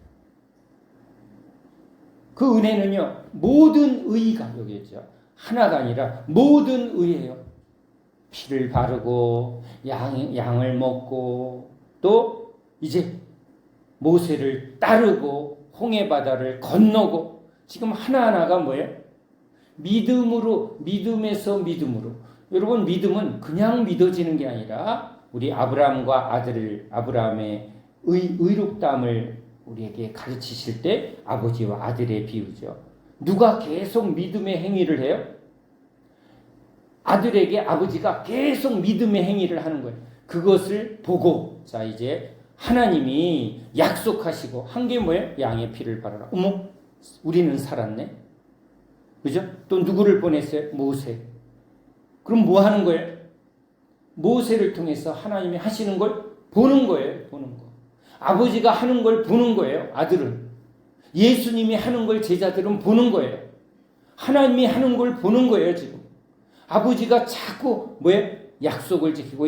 그 은혜는요, 모든 의가 여기죠. 하나가 아니라 모든 의예요. 피를 바르고, 양을 먹고, 또 이제 모세를 따르고, 홍해 건너고, 지금 하나하나가 뭐예요? 믿음에서 믿음으로. 여러분, 믿음은 그냥 믿어지는 게 아니라, 우리 아브라함과 아브라함의 의롭다함을 우리에게 가르치실 때 아버지와 아들의 비유죠. 누가 계속 믿음의 행위를 해요? 아들에게 아버지가 계속 믿음의 행위를 하는 거예요. 그것을 보고, 자, 이제 하나님이 약속하시고 한 게 뭐예요? 양의 피를 바르라. 어머, 우리는 살았네. 그죠? 또 누구를 보냈어요? 모세. 그럼 뭐 하는 거예요? 모세를 통해서 하나님이 하시는 걸 보는 거예요. 보는 거. 아버지가 하는 걸 보는 거예요. 아들은. 예수님이 하는 걸 제자들은 보는 거예요. 하나님이 하는 걸 보는 거예요. 지금. 아버지가 자꾸 뭐예요? 약속을 지키고.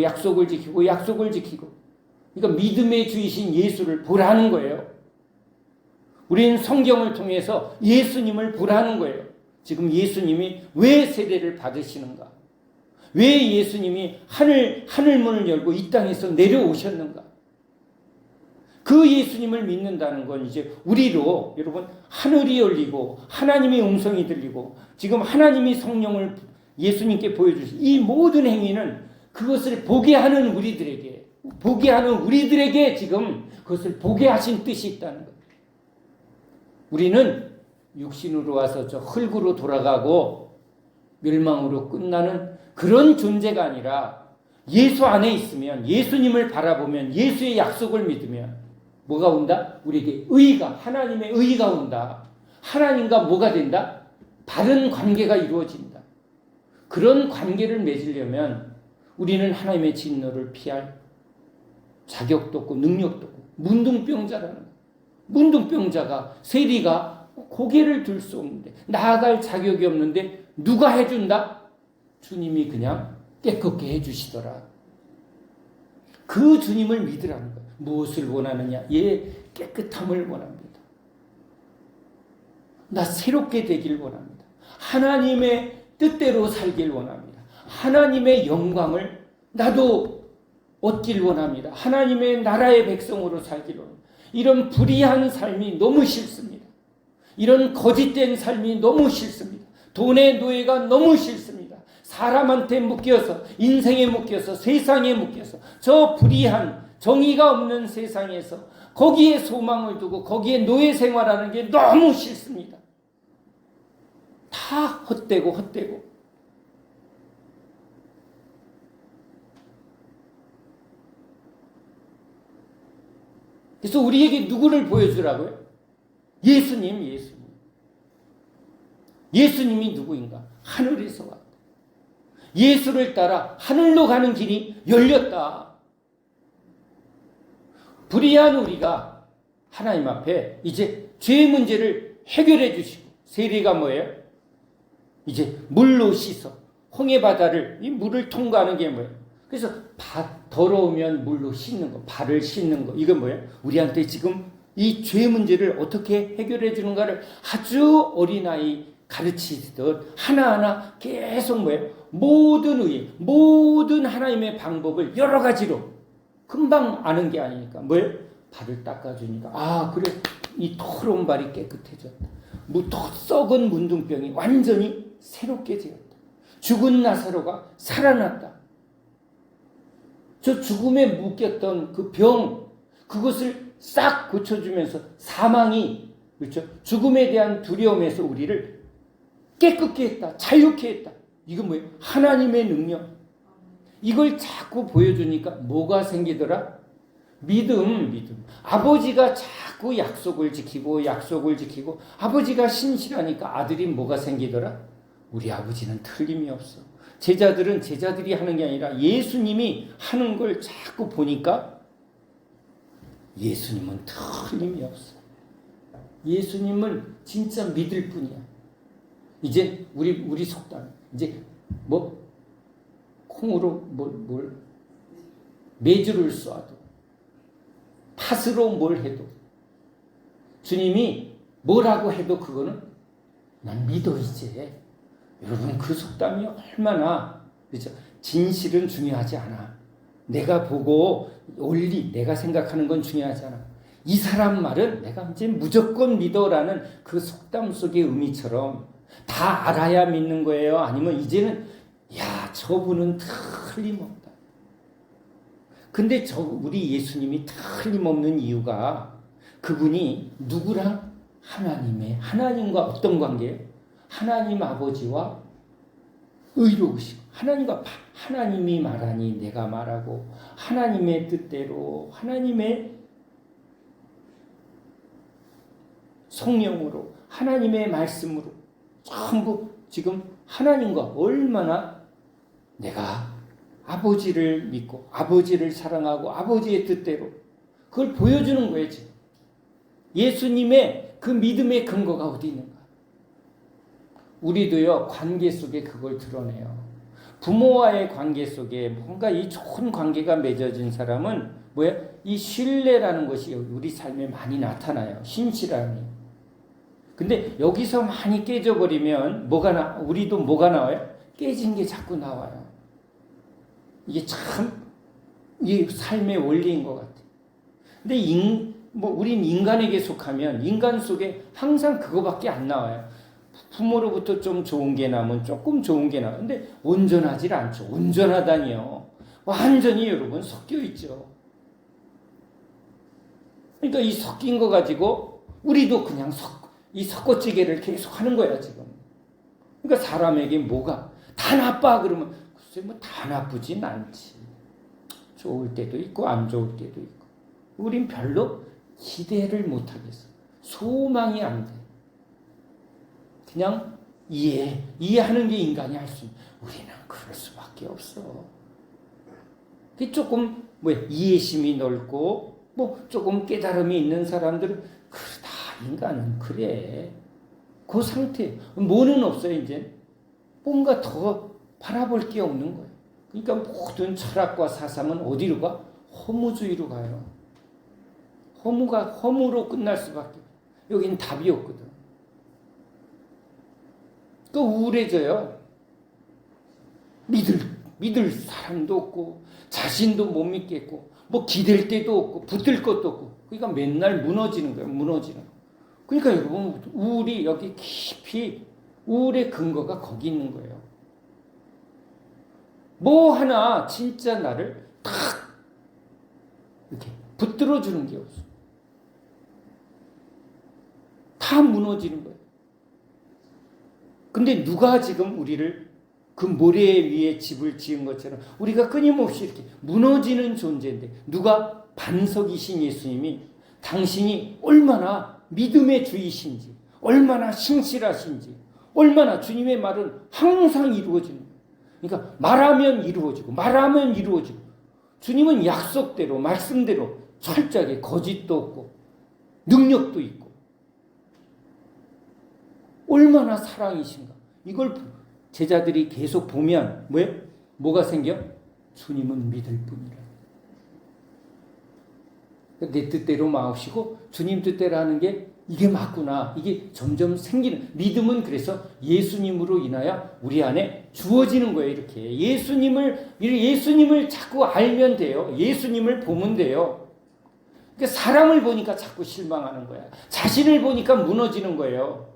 그러니까 믿음의 주이신 예수를 보라는 거예요. 우리는 성경을 통해서 예수님을 보라는 거예요. 지금 예수님이 왜 세례를 받으시는가? 왜 예수님이 하늘문을 열고 이 땅에서 내려오셨는가? 그 예수님을 믿는다는 건 이제 우리로, 여러분, 하늘이 열리고 하나님의 음성이 들리고 지금 하나님이 성령을 예수님께 보여주신 이 모든 행위는 그것을 보게 하는 우리들에게 지금 그것을 보게 하신 뜻이 있다는 거예요. 우리는 육신으로 와서 저 흙으로 돌아가고 멸망으로 끝나는 그런 존재가 아니라 예수 안에 있으면, 예수님을 바라보면, 예수의 약속을 믿으면 뭐가 온다? 우리에게 하나님의 의가 온다. 하나님과 뭐가 된다? 바른 관계가 이루어진다. 그런 관계를 맺으려면 우리는 하나님의 진노를 피할 자격도 없고 능력도 없고 문둥병자라는 거예요. 문둥병자가, 세리가 고개를 들 수 없는데, 나아갈 자격이 없는데 누가 해준다? 주님이 그냥 깨끗게 해주시더라. 그 주님을 믿으라는 거예요. 무엇을 원하느냐? 깨끗함을 원합니다. 나 새롭게 되길 원합니다. 하나님의 뜻대로 살길 원합니다. 하나님의 영광을 나도 얻길 원합니다. 하나님의 나라의 백성으로 살길 원합니다. 이런 불의한 삶이 너무 싫습니다. 이런 거짓된 삶이 너무 싫습니다. 돈의 노예가 너무 싫습니다. 사람한테 묶여서, 인생에 묶여서, 세상에 묶여서, 저 불의한 정의가 없는 세상에서 거기에 소망을 두고 거기에 노예 생활하는 게 너무 싫습니다. 다 헛되고. 그래서 우리에게 누구를 보여주라고요? 예수님. 예수님이 누구인가? 하늘에서 왔다. 예수를 따라 하늘로 가는 길이 열렸다. 불의한 우리가 하나님 앞에 이제 죄의 문제를 해결해 주시고, 세례가 뭐예요? 이제 물로 씻어 홍해 바다를, 이 물을 통과하는 게 뭐예요? 그래서 더러우면 물로 씻는 거, 발을 씻는 거, 이건 뭐예요? 우리한테 지금 이 죄 문제를 어떻게 해결해 주는가를 아주 어린아이 가르치듯 하나하나 계속 뭐예요? 모든 의의, 모든 하나님의 방법을 여러 가지로, 금방 아는 게 아니니까 뭐예요? 발을 닦아주니까 그래, 이 더러운 발이 깨끗해졌다. 썩은 문둥병이 완전히 새롭게 되었다. 죽은 나사로가 살아났다. 저 죽음에 묶였던 그 병, 그것을 싹 고쳐주면서 사망이, 그렇죠? 죽음에 대한 두려움에서 우리를 깨끗게 했다. 자유케 했다. 이건 뭐예요? 하나님의 능력. 이걸 자꾸 보여주니까 뭐가 생기더라? 믿음. 아버지가 자꾸 약속을 지키고 아버지가 신실하니까 아들이 뭐가 생기더라? 우리 아버지는 틀림이 없어. 제자들은 제자들이 하는 게 아니라 예수님이 하는 걸 자꾸 보니까 예수님은 틀림이 없어. 예수님을 진짜 믿을 뿐이야. 이제 우리 속담, 이제 콩으로 매주를 쏴도, 팥으로 뭘 해도, 주님이 뭐라고 해도 그거는 난 믿어 이제. 여러분, 그 속담이 얼마나, 그렇죠? 진실은 중요하지 않아. 내가 보고 내가 생각하는 건 중요하지 않아. 이 사람 말은 내가 이제 무조건 믿어라는 그 속담 속의 의미처럼 다 알아야 믿는 거예요? 아니면 이제는 저분은 틀림없다. 근데 우리 예수님이 틀림없는 이유가 그분이 누구랑? 하나님과 어떤 관계예요? 하나님 아버지와 의로우시고, 하나님이 말하니 내가 말하고, 하나님의 뜻대로, 하나님의 성령으로, 하나님의 말씀으로 전부 지금 하나님과 얼마나 내가 아버지를 믿고 아버지를 사랑하고 아버지의 뜻대로 그걸 보여주는 거예요. 지금 예수님의 그 믿음의 근거가 어디 있는가? 우리도요, 관계 속에 그걸 드러내요. 부모와의 관계 속에 뭔가 이 좋은 관계가 맺어진 사람은 이 신뢰라는 것이 우리 삶에 많이 나타나요. 신실함이. 근데 여기서 많이 깨져버리면 우리도 뭐가 나와요? 깨진 게 자꾸 나와요. 이게 참 이 삶의 원리인 것 같아요. 근데 우린 인간에게 속하면 인간 속에 항상 그거밖에 안 나와요. 부모로부터 좀 좋은 게 나면 조금 좋은 게 나와요. 근데 온전하지 않죠. 온전하다니요. 완전히 여러분 섞여 있죠. 그러니까 이 섞인 거 가지고 우리도 그냥 이 섞어찌개를 계속 하는 거야, 지금. 그러니까 사람에게 뭐가 다 나빠 그러면 글쎄 다 나쁘진 않지. 좋을 때도 있고 안 좋을 때도 있고. 우린 별로 기대를 못 하겠어. 소망이 안 돼. 그냥 이해하는 게 인간이 할 수 있는. 우리는 그럴 수밖에 없어. 조금 이해심이 넓고 조금 깨달음이 있는 사람들은 다 인간은 그래. 그 상태. 뭐는 없어요, 이제. 뭔가 더 바라볼 게 없는 거예요. 그러니까 모든 철학과 사상은 어디로 가? 허무주의로 가요. 허무로 끝날 수밖에. 여긴 답이 없거든. 또 우울해져요. 믿을 사람도 없고, 자신도 못 믿겠고, 기댈 데도 없고, 붙들 것도 없고. 그러니까 맨날 무너지는 거예요, 무너지는 거. 그러니까 여러분, 우울이 여기 깊이, 우울의 근거가 거기 있는 거예요. 뭐 하나 진짜 나를 탁 이렇게 붙들어주는 게 없어. 다 무너지는 거예요. 근데 누가 지금 우리를 그 모래 위에 집을 지은 것처럼 우리가 끊임없이 이렇게 무너지는 존재인데, 누가? 반석이신 예수님이 당신이 얼마나 믿음의 주이신지, 얼마나 신실하신지, 얼마나 주님의 말은 항상 이루어지는 거예요. 그러니까 말하면 이루어지고 주님은 약속대로 말씀대로 철저하게 거짓도 없고 능력도 있고 얼마나 사랑이신가. 이걸 제자들이 계속 보면 뭐가 생겨? 주님은 믿을 뿐이라. 내 뜻대로 마옵시고 주님 뜻대로 하는 게 이게 맞구나. 이게 점점 생기는 믿음은. 그래서 예수님으로 인하여 우리 안에 주어지는 거예요. 이렇게 예수님을 자꾸 알면 돼요. 예수님을 보면 돼요. 그러니까 사람을 보니까 자꾸 실망하는 거야. 자신을 보니까 무너지는 거예요.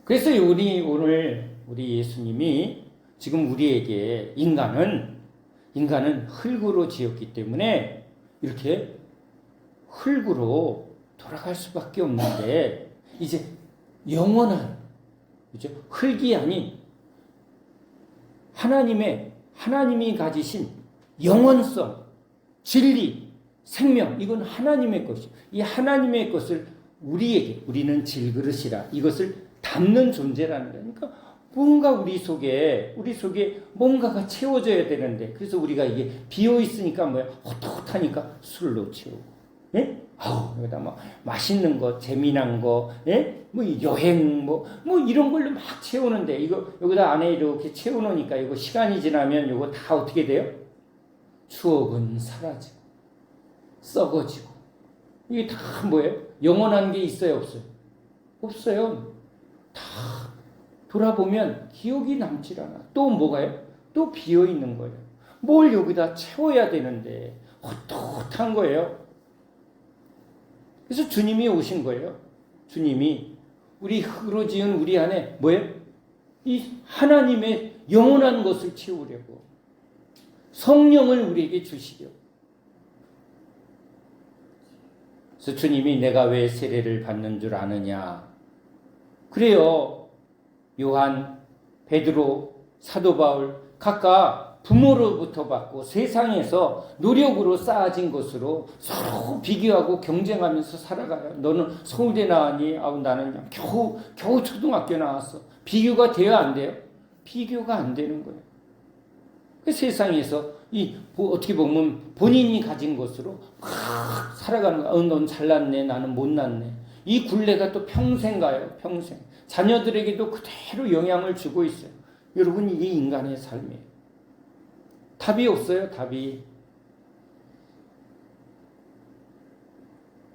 그래서 오늘 우리 예수님이 지금 우리에게 인간은 흙으로 지었기 때문에 이렇게 흙으로 돌아갈 수밖에 없는데 이제 영원한 그죠? 흙이 아닌 하나님이 가지신 영원성, 진리, 생명 이건 하나님의 것이요. 이 하나님의 것을 우리는 질그릇이라 이것을 담는 존재라는 거예요. 그러니까 뭔가 우리 속에 뭔가가 채워져야 되는데 그래서 우리가 이게 비어 있으니까 뭐야 헛헛하니까 술로 채우고, 예? 아우 여기다 뭐 맛있는 거, 재미난 거, 예? 뭐 여행 뭐 이런 걸로 막 채우는데 이거 여기다 안에 이렇게 채워놓으니까 이거 시간이 지나면 이거 다 어떻게 돼요? 추억은 사라지고 썩어지고 이게 다 뭐예요? 영원한 게 있어요, 없어요? 없어요. 다 돌아보면 기억이 남질 않아. 또 뭐가요? 또 비어 있는 거예요. 뭘 여기다 채워야 되는데 헛헛한 거예요. 그래서 주님이 오신 거예요. 주님이 우리 흙으로 지은 우리 안에 뭐예요? 이 하나님의 영원한 것을 채우려고 성령을 우리에게 주시려고. 그래서 주님이 내가 왜 세례를 받는 줄 아느냐? 그래요. 요한, 베드로, 사도 바울 각각 부모로부터 받고 세상에서 노력으로 쌓아진 것으로 서로 비교하고 경쟁하면서 살아가요. 너는 서울대 나왔니? 나는 겨우 초등학교 나왔어. 비교가 돼요, 안 돼요? 비교가 안 되는 거예요. 그 세상에서 어떻게 보면 본인이 가진 것으로 막 살아가는 거야. 넌 잘났네, 나는 못났네. 이 굴레가 또 평생 가요, 평생. 자녀들에게도 그대로 영향을 주고 있어요. 여러분, 이게 인간의 삶이에요. 답이 없어요, 답이.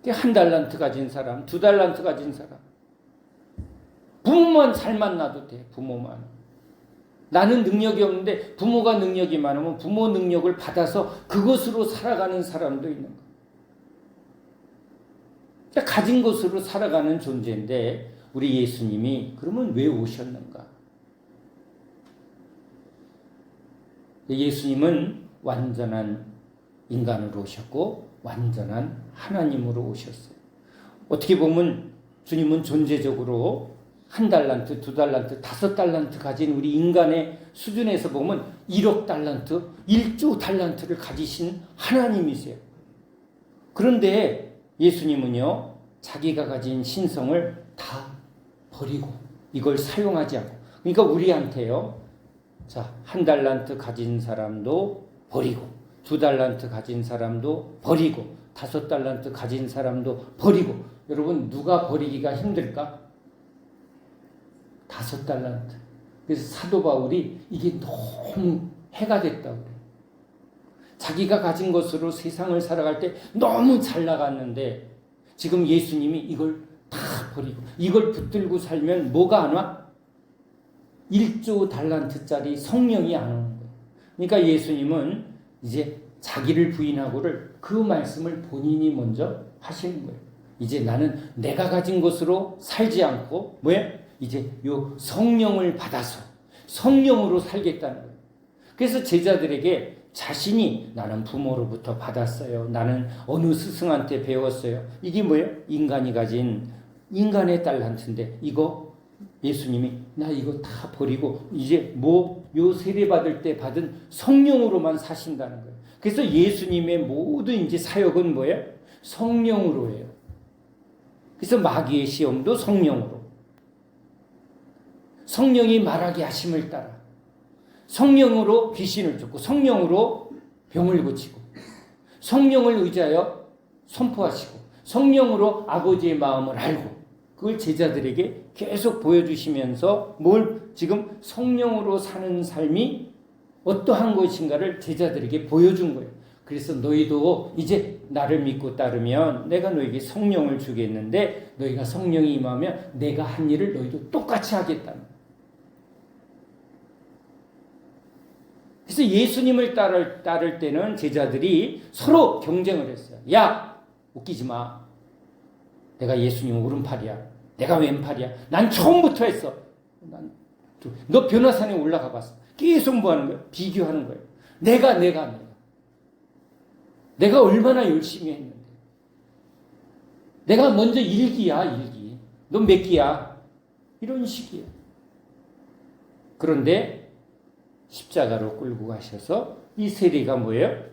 한 달란트 가진 사람, 2달란트 가진 사람. 부모만 잘 만나도 돼, 부모만. 나는 능력이 없는데 부모가 능력이 많으면 부모 능력을 받아서 그것으로 살아가는 사람도 있는 거예요. 가진 것으로 살아가는 존재인데 우리 예수님이 그러면 왜 오셨는가? 예수님은 완전한 인간으로 오셨고 완전한 하나님으로 오셨어요. 어떻게 보면 주님은 존재적으로 1달란트, 2달란트, 5달란트 가진 우리 인간의 수준에서 보면 1억 달란트, 1조 달란트를 가지신 하나님이세요. 그런데 예수님은요, 자기가 가진 신성을 다 버리고 이걸 사용하지 않고, 그러니까 우리한테요, 자, 1달란트 가진 사람도 버리고 2달란트 가진 사람도 버리고 5달란트 가진 사람도 버리고. 여러분, 누가 버리기가 힘들까? 5달란트. 그래서 사도 바울이 이게 너무 해가 됐다고 그래요. 자기가 가진 것으로 세상을 살아갈 때 너무 잘 나갔는데 지금 예수님이 이걸 다 버리고 이걸 붙들고 살면 뭐가 안 와? 1조 달란트짜리 성령이 안 오는 거예요. 그러니까 예수님은 이제 자기를 부인하고를 그 말씀을 본인이 먼저 하시는 거예요. 이제 나는 내가 가진 것으로 살지 않고 뭐야? 이제 요 성령을 받아서 성령으로 살겠다는 거예요. 그래서 제자들에게 자신이 나는 부모로부터 받았어요. 나는 어느 스승한테 배웠어요. 이게 뭐예요? 인간이 가진 인간의 달란트인데 이거 예수님이 나 이거 다 버리고 이제 요 세례 받을 때 받은 성령으로만 사신다는 거예요. 그래서 예수님의 모든 이제 사역은 뭐예요? 성령으로 해요. 그래서 마귀의 시험도 성령으로. 성령이 말하게 하심을 따라 성령으로 귀신을 쫓고 성령으로 병을 고치고 성령을 의지하여 선포하시고 성령으로 아버지의 마음을 알고 그걸 제자들에게 계속 보여주시면서 뭘 지금 성령으로 사는 삶이 어떠한 것인가를 제자들에게 보여준 거예요. 그래서 너희도 이제 나를 믿고 따르면 내가 너에게 성령을 주겠는데 너희가 성령이 임하면 내가 한 일을 너희도 똑같이 하겠다는. 그래서 예수님을 따를 때는 제자들이 서로 경쟁을 했어요. 야, 웃기지 마. 내가 예수님 오른팔이야. 내가 왼팔이야. 난 처음부터 했어. 너 변호사에 올라가 봤어. 계속 뭐 하는 거야? 비교하는 거예요. 내가 얼마나 열심히 했는데. 내가 먼저 일기야, 일기. 넌 몇 기야? 이런 식이에요. 그런데 십자가로 끌고 가셔서 이 세리가 뭐예요?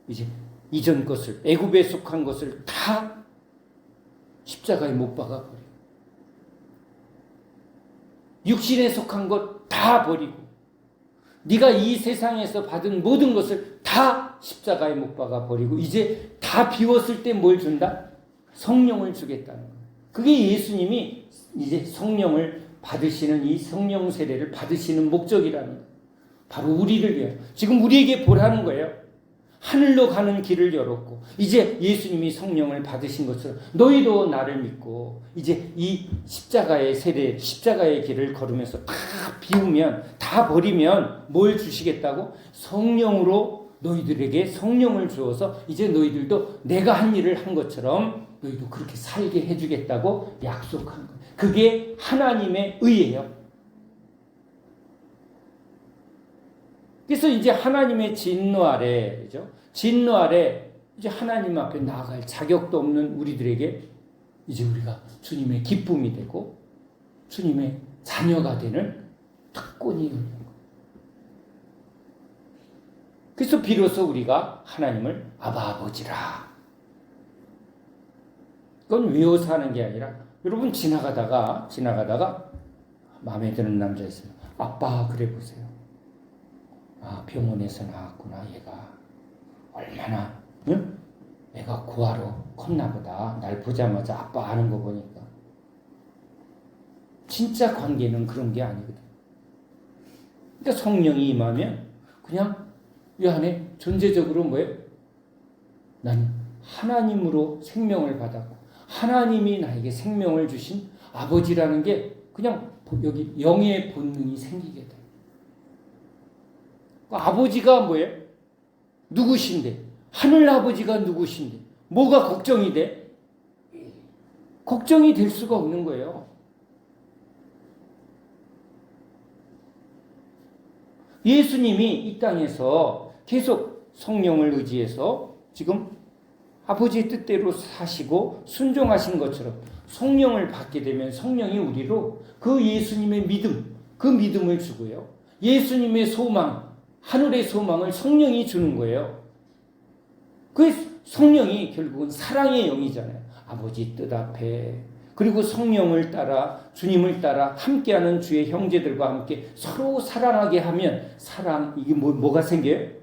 이제 이전 것을, 애굽에 속한 것을 다 십자가에 못 박아버려. 육신에 속한 것 다 버리고 네가 이 세상에서 받은 모든 것을 다 십자가에 못 박아버리고 이제 다 비웠을 때 뭘 준다? 성령을 주겠다는 거예요. 그게 예수님이 이제 성령을 받으시는 이 성령 세례를 받으시는 목적이라는 거예요. 바로 우리를 위해 지금 우리에게 보라는 거예요. 하늘로 가는 길을 열었고 이제 예수님이 성령을 받으신 것처럼 너희도 나를 믿고 이제 이 십자가의 세례, 십자가의 길을 걸으면서 다 비우면, 다 버리면 뭘 주시겠다고? 성령으로 너희들에게 성령을 주어서 이제 너희들도 내가 한 일을 한 것처럼 너희도 그렇게 살게 해주겠다고 약속한 거예요. 그게 하나님의 의예요. 그래서 이제 하나님의 진노 아래, 그죠? 진노 아래 이제 하나님 앞에 나아갈 자격도 없는 우리들에게 이제 우리가 주님의 기쁨이 되고 주님의 자녀가 되는 특권이 있는 거예요. 그래서 비로소 우리가 하나님을 아바 아버지라. 그건 외워서 하는 게 아니라 여러분 지나가다가 마음에 드는 남자 있으면 아빠 그래 보세요. 아, 병원에서 나왔구나, 얘가. 얼마나, 응? 애가 고아로 컸나 보다. 날 보자마자 아빠 아는 거 보니까. 진짜 관계는 그런 게 아니거든. 그러니까 성령이 임하면 그냥 이 안에 존재적으로 뭐예요? 난 하나님으로 생명을 받았고 하나님이 나에게 생명을 주신 아버지라는 게 그냥 여기 영의 본능이 생기게 돼. 아버지가 뭐예요? 누구신데? 하늘 아버지가 누구신데? 뭐가 걱정이 돼? 걱정이 될 수가 없는 거예요. 예수님이 이 땅에서 계속 성령을 의지해서 지금 아버지의 뜻대로 사시고 순종하신 것처럼 성령을 받게 되면 성령이 우리로 그 예수님의 믿음, 그 믿음을 주고요. 예수님의 소망, 하늘의 소망을 성령이 주는 거예요. 그 성령이 결국은 사랑의 영이잖아요. 아버지 뜻 앞에 그리고 성령을 따라 주님을 따라 함께하는 주의 형제들과 함께 서로 사랑하게 하면 사랑 이게 뭐가 생겨요?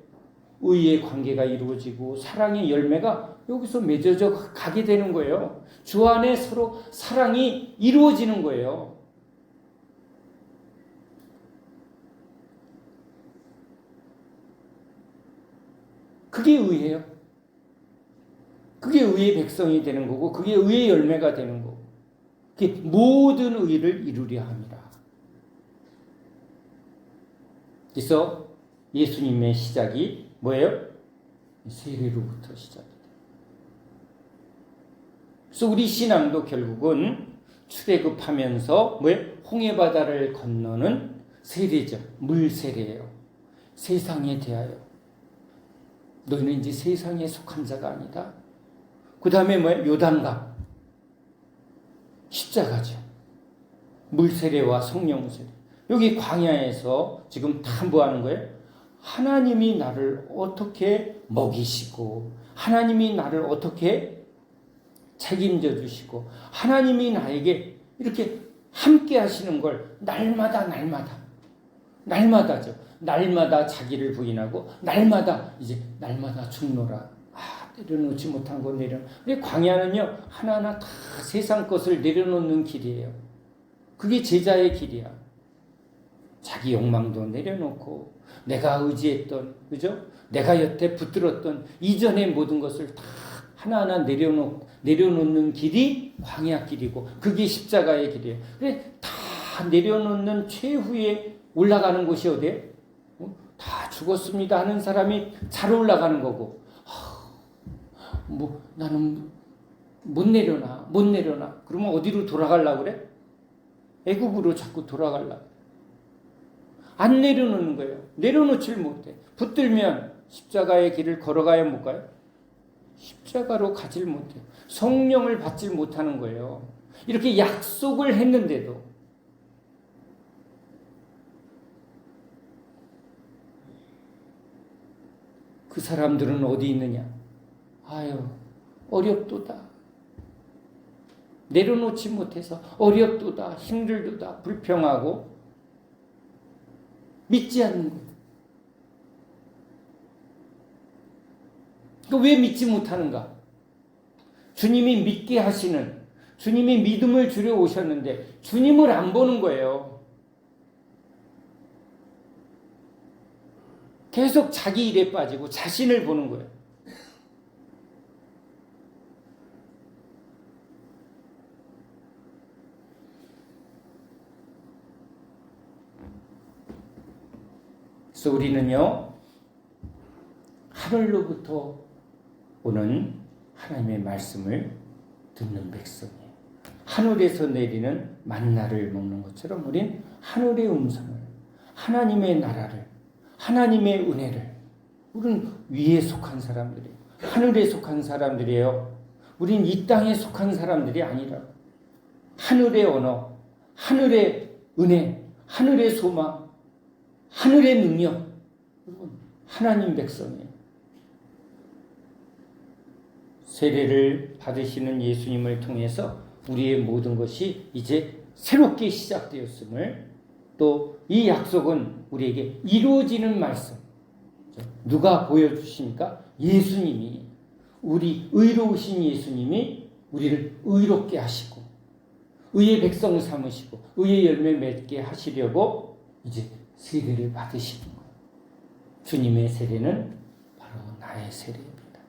의의 관계가 이루어지고 사랑의 열매가 여기서 맺어져 가게 되는 거예요. 주 안에 서로 사랑이 이루어지는 거예요. 그게 의예요. 그게 의의 백성이 되는 거고 그게 의의 열매가 되는 거고 그게 모든 의를 이루려 합니다. 그래서 예수님의 시작이 뭐예요? 세례로부터 시작이다. 그래서 우리 신앙도 결국은 출애굽하면서 뭐예요? 홍해바다를 건너는 세례죠. 물세례예요. 세상에 대하여. 너희는 이제 세상에 속한 자가 아니다. 그 다음에 뭐예요? 요단강. 십자가죠. 물세례와 성령세례. 여기 광야에서 지금 다 뭐 하는 거예요? 하나님이 나를 어떻게 먹이시고 하나님이 나를 어떻게 책임져 주시고 하나님이 나에게 이렇게 함께 하시는 걸 날마다죠. 날마다 자기를 부인하고 날마다 죽노라. 내려놓지 못한 거 근데 광야는요 하나하나 다 세상 것을 내려놓는 길이에요. 그게 제자의 길이야. 자기 욕망도 내려놓고 내가 의지했던 그죠? 내가 여태 붙들었던 이전의 모든 것을 다 하나하나 내려놓는 길이 광야 길이고 그게 십자가의 길이에요. 그래 다 내려놓는 최후에 올라가는 곳이 어디예요? 다 죽었습니다 하는 사람이 잘 올라가는 거고, 나는 못 내려놔. 그러면 어디로 돌아가려고 그래? 애굽으로 자꾸 돌아가려고. 안 내려놓는 거예요. 내려놓질 못해. 붙들면 십자가의 길을 걸어가야 못 가요? 십자가로 가질 못해요. 성령을 받질 못하는 거예요. 이렇게 약속을 했는데도 그 사람들은 어디 있느냐? 아유, 어렵도다. 내려놓지 못해서 어렵도다, 힘들도다, 불평하고 믿지 않는 거예요. 왜 믿지 못하는가? 주님이 믿게 하시는, 주님이 믿음을 주려 오셨는데 주님을 안 보는 거예요. 계속 자기 일에 빠지고 자신을 보는 거예요. 그래서 우리는요, 하늘로부터 오는 하나님의 말씀을 듣는 백성이에요. 하늘에서 내리는 만나를 먹는 것처럼 우린 하늘의 음성을, 하나님의 나라를, 하나님의 은혜를, 우리는 위에 속한 사람들이에요. 하늘에 속한 사람들이에요. 우린 이 땅에 속한 사람들이 아니라 하늘의 언어, 하늘의 은혜, 하늘의 소망, 하늘의 능력, 하나님 백성이에요. 세례를 받으시는 예수님을 통해서 우리의 모든 것이 이제 새롭게 시작되었음을, 또 이 약속은 우리에게 이루어지는 말씀. 누가 보여주십니까? 예수님이, 우리 의로우신 예수님이 우리를 의롭게 하시고 의의 백성 삼으시고 의의 열매 맺게 하시려고 이제 세례를 받으시는 거예요. 주님의 세례는 바로 나의 세례입니다.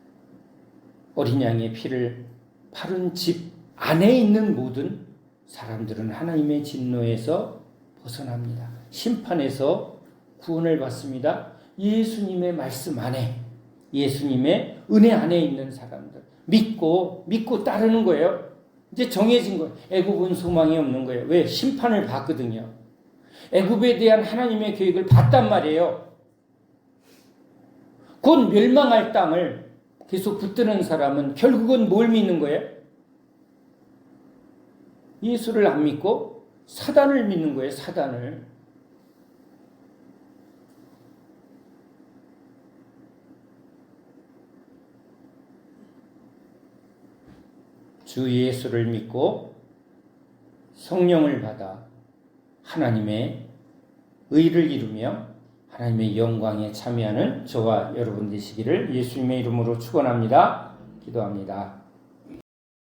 어린 양의 피를 바른 집 안에 있는 모든 사람들은 하나님의 진노에서 벗어납니다. 심판에서 구원을 받습니다. 예수님의 말씀 안에, 예수님의 은혜 안에 있는 사람들, 믿고 따르는 거예요. 이제 정해진 거예요. 애굽은 소망이 없는 거예요. 왜? 심판을 받거든요. 애굽에 대한 하나님의 계획을 봤단 말이에요. 곧 멸망할 땅을 계속 붙드는 사람은 결국은 뭘 믿는 거예요? 예수를 안 믿고 사단을 믿는 거예요. 사단을. 주 예수를 믿고 성령을 받아 하나님의 의를 이루며 하나님의 영광에 참여하는 저와 여러분 되시기를 예수님의 이름으로 축원합니다. 기도합니다.